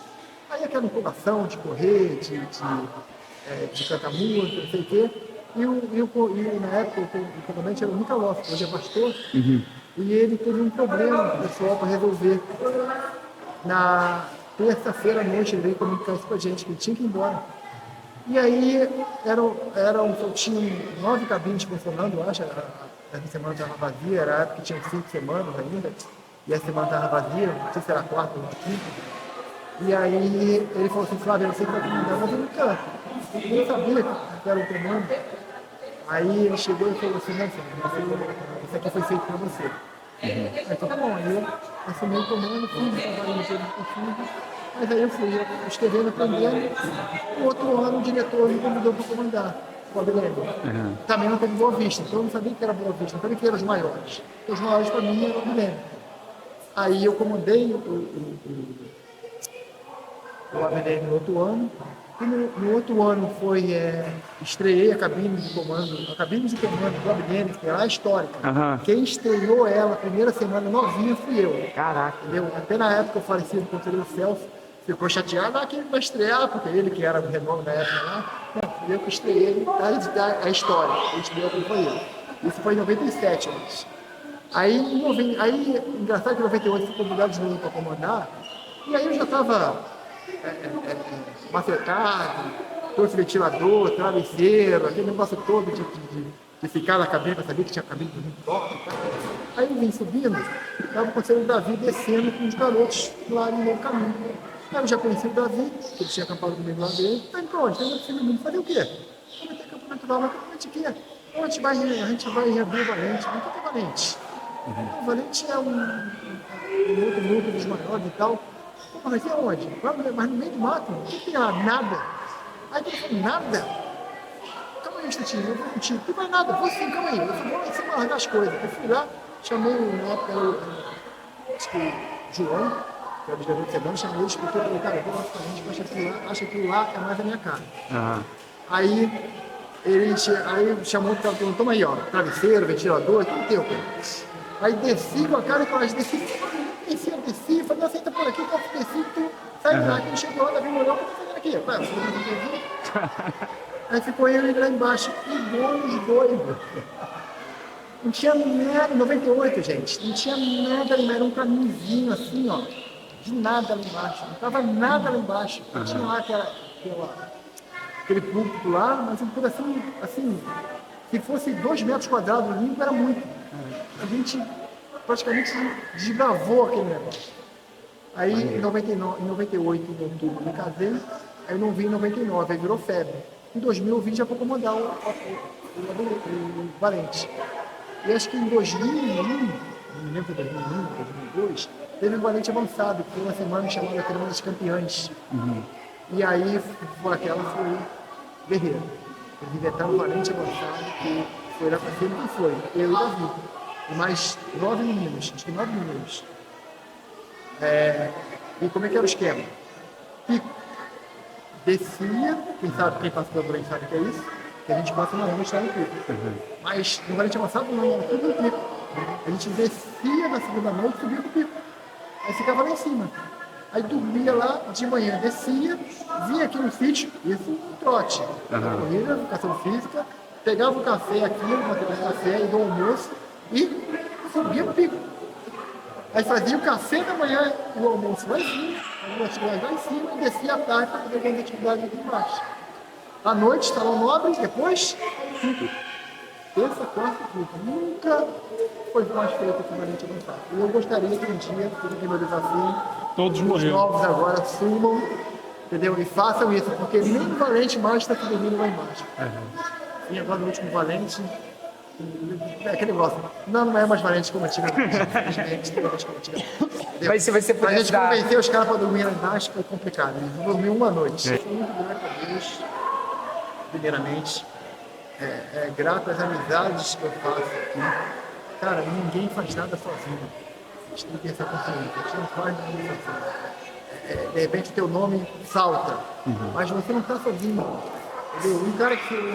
Aí, aquela empolgação de correr, de cantar música, não sei o quê. E na época, o comandante era o Mica Lopes, hoje é pastor, e ele teve um problema pessoal para resolver. Na terça-feira à noite, ele veio comunicar isso com a gente, que ele tinha que ir embora. E aí, tinha 9 cabines funcionando, eu acho, essa semana estava vazia, era a época que tinha 5 semanas ainda, e essa semana estava vazia, não sei se era a 4 ou a 5. E aí, ele falou assim, Flávio, eu sei que vai comandar, mas eu nunca, nem sabia que era o comando. Aí ele chegou e falou assim, não, isso aqui foi feito para você. Então tá bom, aí eu assumi o comando, fiz o trabalho no jeito possível, mas aí eu fui escrevendo, aprendendo. No outro ano o diretor me convidou para comandar o Abilene. Também não teve Boa Vista, então eu não sabia que era Boa Vista, não sabia que eram os maiores. Então, os maiores para mim eram o Abilene. Aí eu comandei o Abilene no outro ano. E no outro ano estreiei a cabine de comando do Abilene, que era a histórica. Quem estreou ela, a primeira semana novinha, fui eu. Caraca. Entendeu? Até na época o falecido conselheiro Celso ficou chateado, que ele vai estrear, porque ele que era o renome na época lá. Não, fui eu que estreiei a história. Quem estreou foi ele. Isso foi em 97, antes. Aí, engraçado que em 98 fui convidado de novo para comandar, e aí eu já estava macetado, trouxe ventilador, travesseiro, aquele negócio todo de ficar na cabine para saber que tinha cabine muito top. Aí eu vim subindo, estava acontecendo o Davi descendo com os garotos lá no meu caminho. Aí eu já conheci o Davi, que ele tinha acampado comigo lá dele. Aí pra onde? Tem outro feminino. Fazer o quê? Eu vou ter acampamento lá, mas acampamento de quê? A gente vai reabrir o Valente. Não tem Valente. O Valente é um outro núcleo dos maiores e tal. Mas aqui é onde? Mas no meio do mato, o que tem lá? Nada. Aí ele falou, nada? Calma aí, Estatinho, eu vou contigo. Não vai nada, vou sim, calma aí. Eu falei, vamos lá em cima largar as coisas. Eu fui lá, chamei, na época, acho que o João, que era dos garotos de Sedão, chamei ele, expliquei, falei, cara, eu vou lá pra gente, acho que aquilo lá é mais a minha cara. Aí ele chamou, falou, toma aí, ó, travesseiro, ventilador, tudo teu. Aí desci com a cara e coragem, desci, falei, aceita por aqui, que eu desci, tu sai lá, que ele chegou, Davi olhou, o que eu tô fazendo aqui? Aí ficou eu e ele lá embaixo, igual os doidos. Não tinha nada, em 98, gente, não tinha nada ali, era um caminhozinho assim, ó, de nada ali embaixo, não tava nada lá embaixo. Tinha lá aquele púlpito lá, mas um pedacinho, assim, se fosse 2 metros quadrados limpo, era muito. A gente praticamente desbravou aquele negócio. Aí, em 98, em outubro, me casei, aí eu não vim em 99, aí virou febre. Em 2000, eu vim já para comandar o Valente. E acho que em 2001, não me lembro se foi 2001, 2002, teve um Valente avançado, que foi uma semana chamada Semana dos Campeões. E aí, aquela foi guerreira. Eles inventaram o Valente avançado, que foi lá para cima, quem foi? Eu e Davi. E mais 9 meninos, acho que 9 meninos. E como é que era o esquema? Pico. Descia, quem passa pelo Valente sabe o que é isso, que a gente passa na noite lá no pico. Mas no Valente avançado não, era tudo no pico. A gente descia na segunda noite e subia pro pico. Aí ficava lá em cima. Aí dormia lá de manhã, descia, vinha aqui no sítio, isso no trote. Corrida, educação física, pegava o café aqui, o café e do almoço e subia pro pico. Aí fazia o café da manhã e o almoço lá em cima, algumas atividades lá em cima e descia à tarde para fazer algumas atividades aqui embaixo. À noite, salão nobre, depois, terça, quarta, quinta. Nunca foi mais feito que o Valente avançado. E eu gostaria que um dia, tudo que meu desafio, todos os morreram. novos agora sumam, entendeu? E façam isso, porque nem o Valente mais está dormindo lá embaixo. E agora no último Valente, aquele negócio, não é mais Valente como antigamente. Mas se você Pra pudesse gente dar... convencer os caras para dormir lá embaixo foi complicado. Eles vão dormir uma noite. Eu sou muito grato a Deus, primeiramente. Grato às amizades que eu faço aqui. Cara, ninguém faz nada sozinho. A gente tem que ter essa consciência. A gente não faz nada sozinho. De repente o teu nome salta, mas você não está sozinho. Entendeu? Um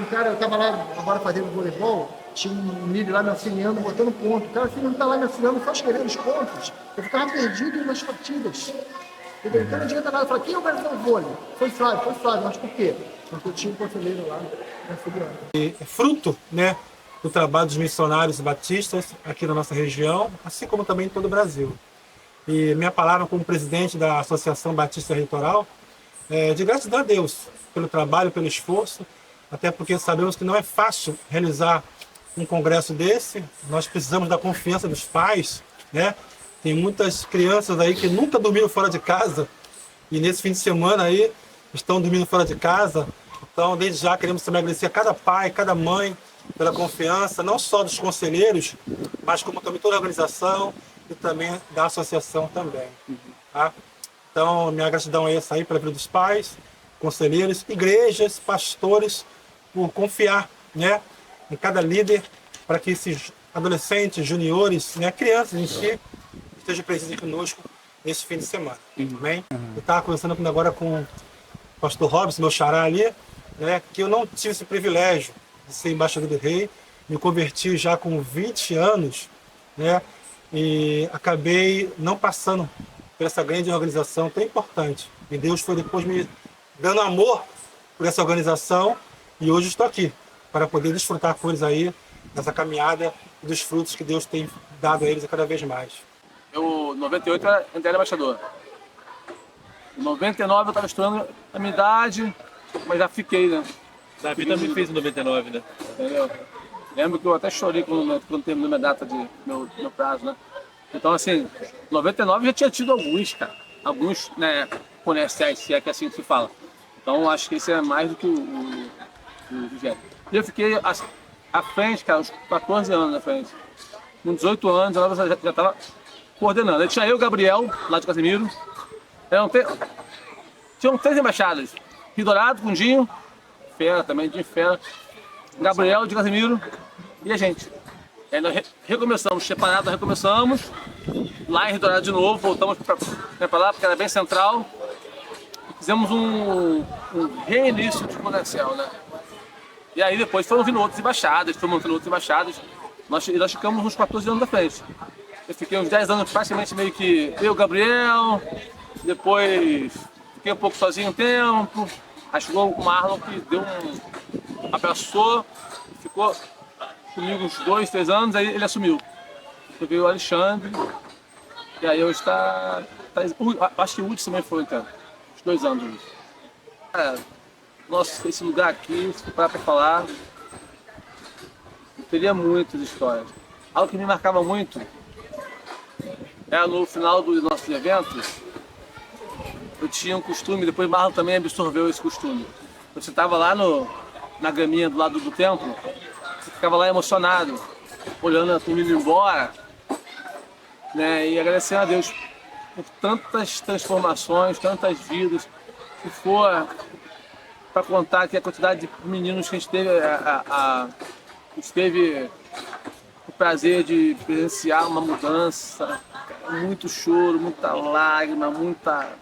cara, eu estava lá agora fazendo voleibol, tinha um líder lá me auxiliando, botando ponto. O cara não está lá me auxiliando, só escrevendo os pontos. Eu ficava perdido nas partidas. Entendeu? Então não adianta nada falar, quem é o melhor do vôlei? Foi Flávio, mas por quê? Porque eu tinha um conselheiro lá na segurança. É fruto, né, do trabalho dos missionários batistas aqui na nossa região, assim como também em todo o Brasil. E minha palavra como presidente da Associação Batista Territorial é de gratidão a Deus pelo trabalho, pelo esforço, até porque sabemos que não é fácil realizar um congresso desse. Nós precisamos da confiança dos pais, né? Tem muitas crianças aí que nunca dormiram fora de casa e nesse fim de semana aí estão dormindo fora de casa. Então, desde já queremos também agradecer a cada pai, cada mãe pela confiança, não só dos conselheiros, mas como também toda a organização e também da associação também. Tá? Então, minha gratidão é essa aí pela vida dos pais, conselheiros, igrejas, pastores, por confiar, né, em cada líder para que esses adolescentes, juniores, né, crianças em si, estejam presentes conosco nesse fim de semana. Amém? Eu estava conversando agora com o pastor Robson, meu xará ali, né, que eu não tive esse privilégio de ser embaixador do rei, me converti já com 20 anos, né, e acabei não passando por essa grande organização tão importante. E Deus foi depois me dando amor por essa organização e hoje estou aqui para poder desfrutar com eles aí dessa caminhada e dos frutos que Deus tem dado a eles a cada vez mais. Eu, em 98, entrei embaixador. Em 99 eu estava estudando a minha idade, mas já fiquei, né? Davi também fez em 99, né? Entendeu? Lembro que eu até chorei quando terminou minha data de meu prazo, né? Então, assim, em 99 já tinha tido alguns, cara. Alguns, né, comerciais, se é que assim se fala. Então, acho que esse é mais do que o Rogério. E eu fiquei à frente, cara, uns 14 anos à frente. Com 18 anos, eu já estava coordenando. Aí tinha eu e o Gabriel, lá de Casimiro. Tinham 3 embaixadas. Rio Dourado, Fundinho, Fera também, de Fera. Gabriel, de Casimiro e a gente. Aí nós recomeçamos, separado, recomeçamos. Lá em Rio Dourado de novo, voltamos para lá, porque era bem central. Fizemos um reinício de comercial, né? E aí depois foram vindo outras embaixadas, Nós ficamos uns 14 anos da frente. Eu fiquei uns 10 anos praticamente meio que eu, Gabriel, depois fiquei um pouco sozinho um tempo. Aí chegou o Marlon que abraçou, ficou comigo uns 2, 3 anos, aí ele assumiu. Depois veio o Alexandre, e aí hoje acho que o Hudson também foi, cara, uns 2 anos. Cara, nossa, esse lugar aqui, se for para falar, eu teria muitas histórias. Algo que me marcava muito era no final dos nossos eventos, eu tinha um costume, depois Marlon também absorveu esse costume. Você estava lá na graminha do lado do templo, você ficava lá emocionado, olhando a turma indo embora, né, e agradecendo a Deus por tantas transformações, tantas vidas, se for para contar que a quantidade de meninos que a gente teve o prazer de presenciar uma mudança, muito choro, muita lágrima, muita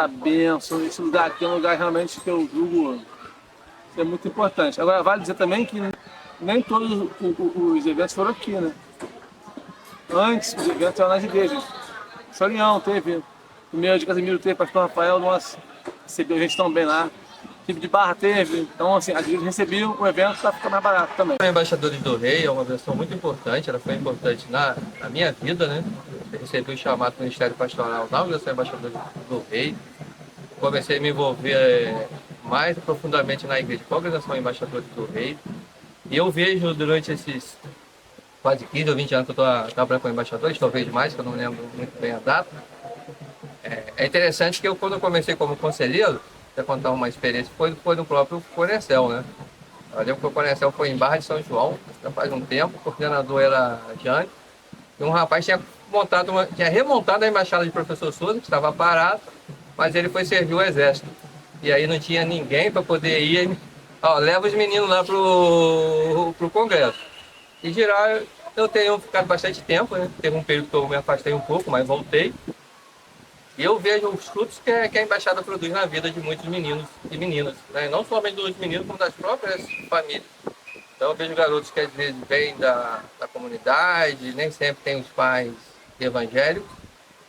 bênção. Esse lugar aqui é um lugar realmente que eu julgo ser muito importante. Agora, vale dizer também que nem todos os eventos foram aqui, né? Antes, os eventos eram nas igrejas. Chorinhão teve, o meu de Casimiro teve, pastor Rafael, nossa, recebeu a gente tão bem lá. Tipo de Barra teve, então assim, as igrejas recebiam o evento para ficar mais barato também. Embaixadores do Rei é uma versão muito importante, ela foi importante na minha vida, né? Eu recebi o chamado do Ministério Pastoral na organização Embaixadores do Rei. Comecei a me envolver mais profundamente na igreja com a organização Embaixadores do Rei. E eu vejo durante esses quase 15 ou 20 anos que eu estou trabalhando com embaixadores, talvez mais, que eu não lembro muito bem a data. É interessante que quando eu comecei como conselheiro, para contar uma experiência, foi no próprio Conecel, né? Eu lembro que o Conecel foi em Barra de São João, já faz um tempo, o coordenador era Jane, e um rapaz tinha remontado a embaixada de professor Souza, que estava parado, mas ele foi servir o exército. E aí não tinha ninguém para poder ir, leva os meninos lá pro congresso. E Eu tenho ficado bastante tempo, né? Teve um período que eu me afastei um pouco, mas voltei. E eu vejo os frutos que a Embaixada produz na vida de muitos meninos e meninas, né? Não somente dos meninos, como das próprias famílias. Então eu vejo garotos que às vezes vêm da comunidade, nem sempre tem os pais evangélicos.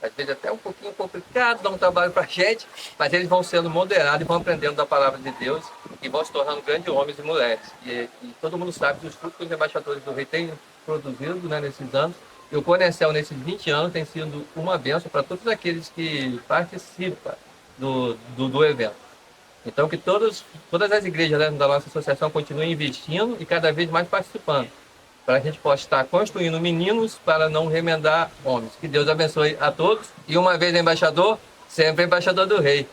Às vezes até um pouquinho complicado, dá um trabalho pra gente, mas eles vão sendo moderados e vão aprendendo da palavra de Deus e vão se tornando grandes homens e mulheres. E todo mundo sabe que os frutos que os embaixadores do Rei têm produzido, né, nesses anos, e o Conecel nesses 20 anos tem sido uma bênção para todos aqueles que participam do evento. Então que todas as igrejas, né, da nossa associação continuem investindo e cada vez mais participando, para a gente possa estar construindo meninos para não remendar homens. Que Deus abençoe a todos. E uma vez embaixador, sempre embaixador do Rei.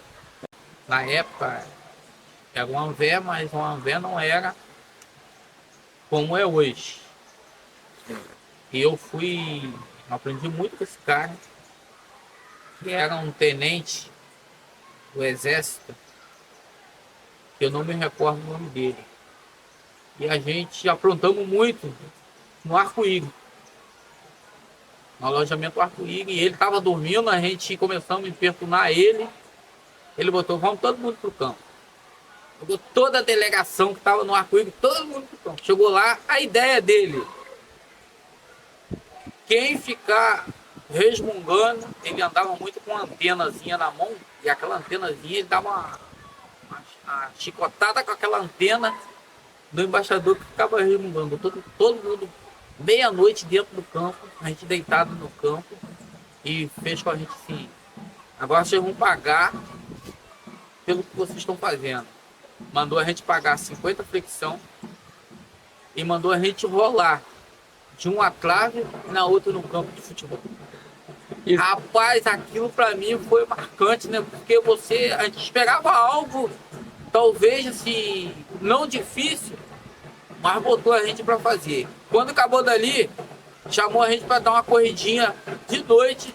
Na época, era uma Anvé, mas uma Anvé não era como é hoje. E eu aprendi muito com esse cara, que era um tenente do Exército, que eu não me recordo o nome dele. E a gente aprontamos muito no Arco-Íris, no alojamento Arco-Íris, e ele estava dormindo, a gente começamos a importunar ele, ele botou, vamos todo mundo pro campo. Jogou toda a delegação que estava no Arco-Íris, todo mundo pro campo. Chegou lá, a ideia dele, quem ficar resmungando, ele andava muito com uma antenazinha na mão, e aquela antenazinha, ele dava uma chicotada com aquela antena do embaixador que ficava resmungando. Todo mundo, meia-noite dentro do campo, a gente deitado no campo, e fez com a gente assim, agora vocês vão pagar pelo que vocês estão fazendo. Mandou a gente pagar 50 flexão e mandou a gente rolar de uma trave na outra no campo de futebol. E, rapaz, aquilo pra mim foi marcante, né? Porque a gente esperava algo, talvez assim, não difícil, mas botou a gente pra fazer. Quando acabou dali, chamou a gente pra dar uma corridinha de noite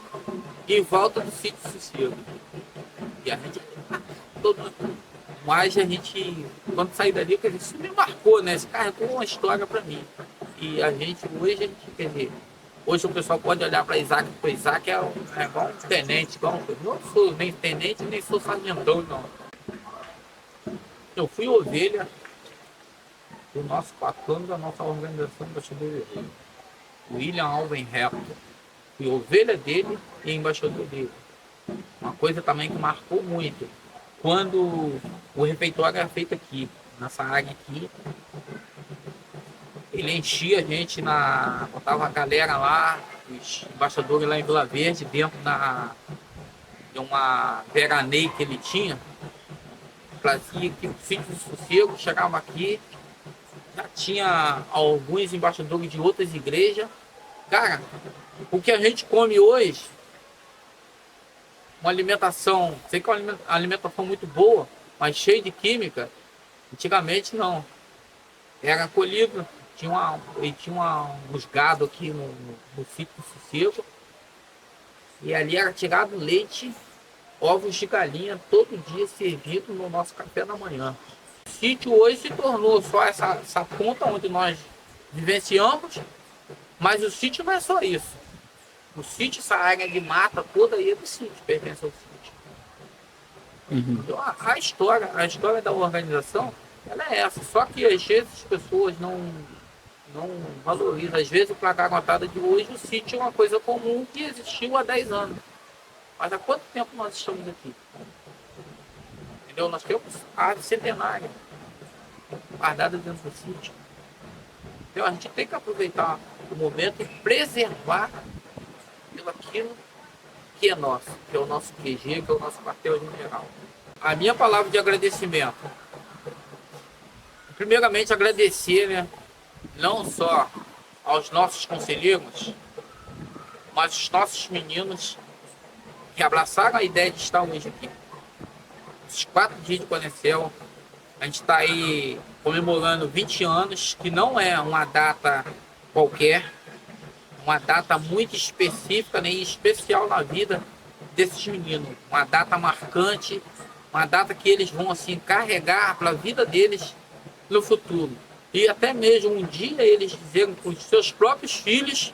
em volta do sítio Sossego. E a gente, mas a gente, quando saí dali, isso me marcou, né? Esse carregou uma história pra mim. E hoje, quer dizer, hoje o pessoal pode olhar para Isaac, porque Isaac é igual um tenente, não sou nem tenente, nem sou sargentão, não. Eu fui ovelha do nosso patrono da nossa organização do Embaixador Rei, William Alven Reto. Fui ovelha dele e embaixador dele. Uma coisa também que marcou muito, quando o refeitório era feito aqui, nessa área aqui, ele enchia a gente, botava a galera lá, os embaixadores lá em Vila Verde, dentro de uma veraneio que ele tinha, fazia aqui o sítio do Sossego, chegava aqui, já tinha alguns embaixadores de outras igrejas. Cara, o que a gente come hoje, uma alimentação, sei que é uma alimentação muito boa, mas cheia de química, antigamente não. Era colhido. Tinha uns gado aqui no sítio do Sossego, e ali era tirado leite, ovos de galinha, todo dia servido no nosso café da manhã. O sítio hoje se tornou só essa ponta onde nós vivenciamos, mas o sítio não é só isso. O sítio, essa área de mata toda aí é do sítio, pertence ao sítio. Então, a história da organização, ela é essa, só que às vezes as pessoas não valorizam. Às vezes o placar anotada de hoje, o sítio é uma coisa comum que existiu há 10 anos. Mas há quanto tempo nós estamos aqui? Entendeu? Nós temos a árvore centenária guardada dentro do sítio. Então a gente tem que aproveitar o momento e preservar aquilo que é nosso, que é o nosso QG, que é o nosso quartel-general. A minha palavra de agradecimento, primeiramente agradecer, né, não só aos nossos conselheiros, mas os nossos meninos que abraçaram a ideia de estar hoje aqui. Esses 4 dias de Conecel, a gente está aí comemorando 20 anos, que não é uma data qualquer, uma data muito específica, nem especial na vida desses meninos. Uma data marcante, uma data que eles vão assim carregar para a vida deles no futuro. E até mesmo um dia eles dizeram com os seus próprios filhos,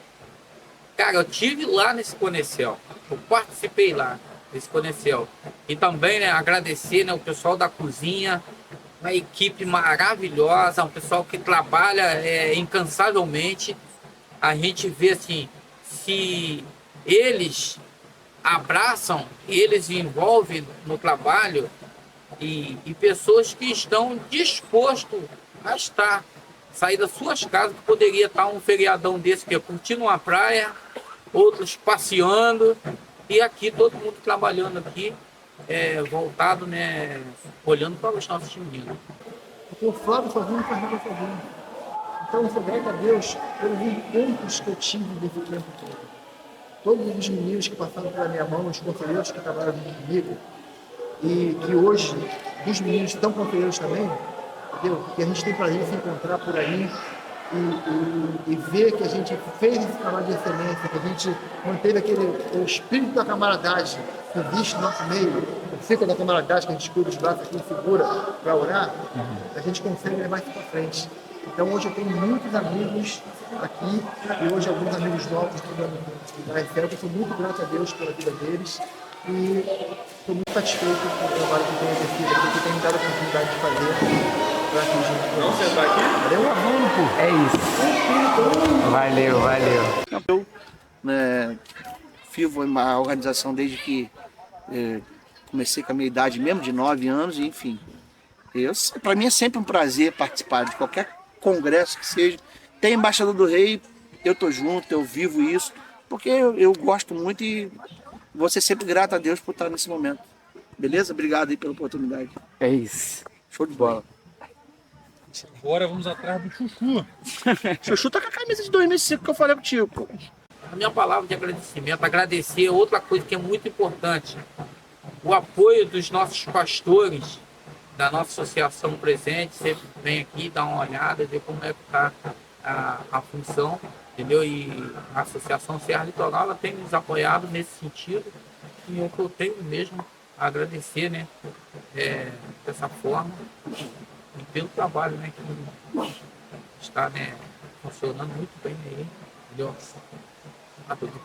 cara, eu estive lá nesse Conecel, eu participei lá desse Conecel. E também, né, agradecer, né, o pessoal da cozinha, uma equipe maravilhosa, um pessoal que trabalha incansavelmente. A gente vê assim, se eles abraçam, eles envolvem no trabalho e pessoas que estão dispostos a estar, sair das suas casas, que poderia estar um feriadão desse, que é curtindo uma praia, outros passeando, e aqui todo mundo trabalhando aqui, voltado, né, olhando para os nossos meninos. Porque o Flávio sozinho não faz nada sozinho. Então eu sou grato a Deus pelos encontros que eu tive desse tempo todo. Todos os meninos que passaram pela minha mão, os conselheiros que trabalham comigo, e que hoje os meninos estão conselheiros também, entendeu? Que a gente tem prazer de se encontrar por aí e ver que a gente fez esse trabalho de excelência, que a gente manteve o espírito da camaradagem que existe no nosso meio, o ciclo da camaradagem que a gente cuida dos braços aqui, segura para orar, a gente consegue levar isso para frente. Então hoje eu tenho muitos amigos aqui e hoje alguns amigos novos da EFEL, eu sou muito grato a Deus pela vida deles e estou muito satisfeito com o trabalho que tenho exercido aqui, que tem me dado a oportunidade de fazer. Não sentar aqui? Valeu, aluno, pô. É isso. Valeu, valeu. Eu vivo uma organização desde que comecei com a minha idade mesmo, de 9 anos, enfim. Para mim é sempre um prazer participar de qualquer congresso que seja. Tem Embaixador do Rei, eu estou junto, eu vivo isso, porque eu gosto muito e vou ser sempre grato a Deus por estar nesse momento. Beleza? Obrigado aí pela oportunidade. É isso. Show de bola. Agora vamos atrás do Chuchu. Chuchu tá com a camisa de 2005 que eu falei contigo, pô. A minha palavra de agradecimento, agradecer outra coisa que é muito importante, o apoio dos nossos pastores, da nossa associação presente, sempre vem aqui, dá uma olhada, ver como é que está a função, entendeu? E a Associação Serra Litoral, ela tem nos apoiado nesse sentido, e é que eu tenho mesmo a agradecer, né, dessa forma, e pelo trabalho, né, que está, né, funcionando muito bem aí, entendeu?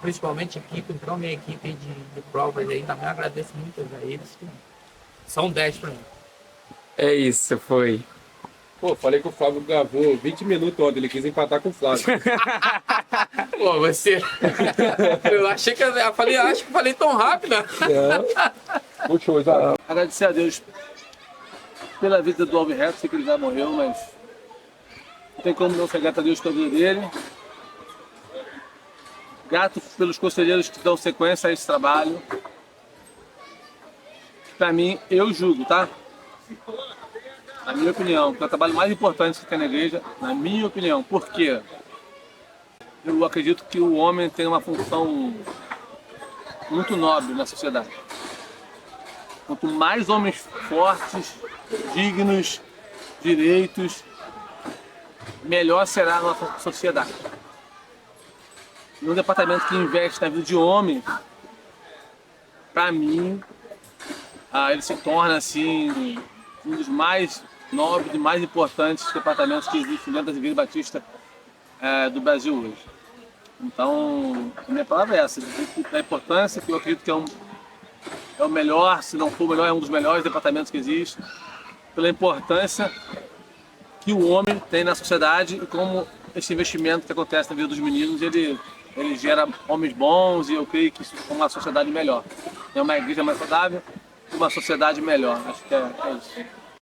Principalmente a equipe, então minha equipe de provas aí, também agradeço muito a eles, que são 10 para mim. É isso, foi. Pô, falei que o Flávio gravou 20 minutos ontem, ele quis empatar com o Flávio. Pô, você... Eu achei que eu falei, acho que falei tão rápido. Puxou, já. Agradecer a Deus pela vida do Alves Reto, sei que ele já morreu, mas não tem como não ser grato a Deus pela vida dele. Grato pelos conselheiros que dão sequência a esse trabalho. Pra mim, eu julgo, tá? Na minha opinião, que é o trabalho mais importante que tem na igreja, na minha opinião. Por quê? Eu acredito que o homem tem uma função muito nobre na sociedade. Quanto mais homens fortes, dignos, direitos, melhor será a nossa sociedade. Num departamento que investe na vida de homem, para mim, ele se torna assim um dos mais nobres e mais importantes departamentos que existem dentro das igrejas batistas do Brasil hoje. Então, a minha palavra é essa, da importância, que eu acredito que é o melhor, se não for o melhor, é um dos melhores departamentos que existe, pela importância que o homem tem na sociedade e como esse investimento que acontece na vida dos meninos, ele gera homens bons e eu creio que isso é uma sociedade melhor. É uma igreja mais saudável e uma sociedade melhor. Acho que é isso.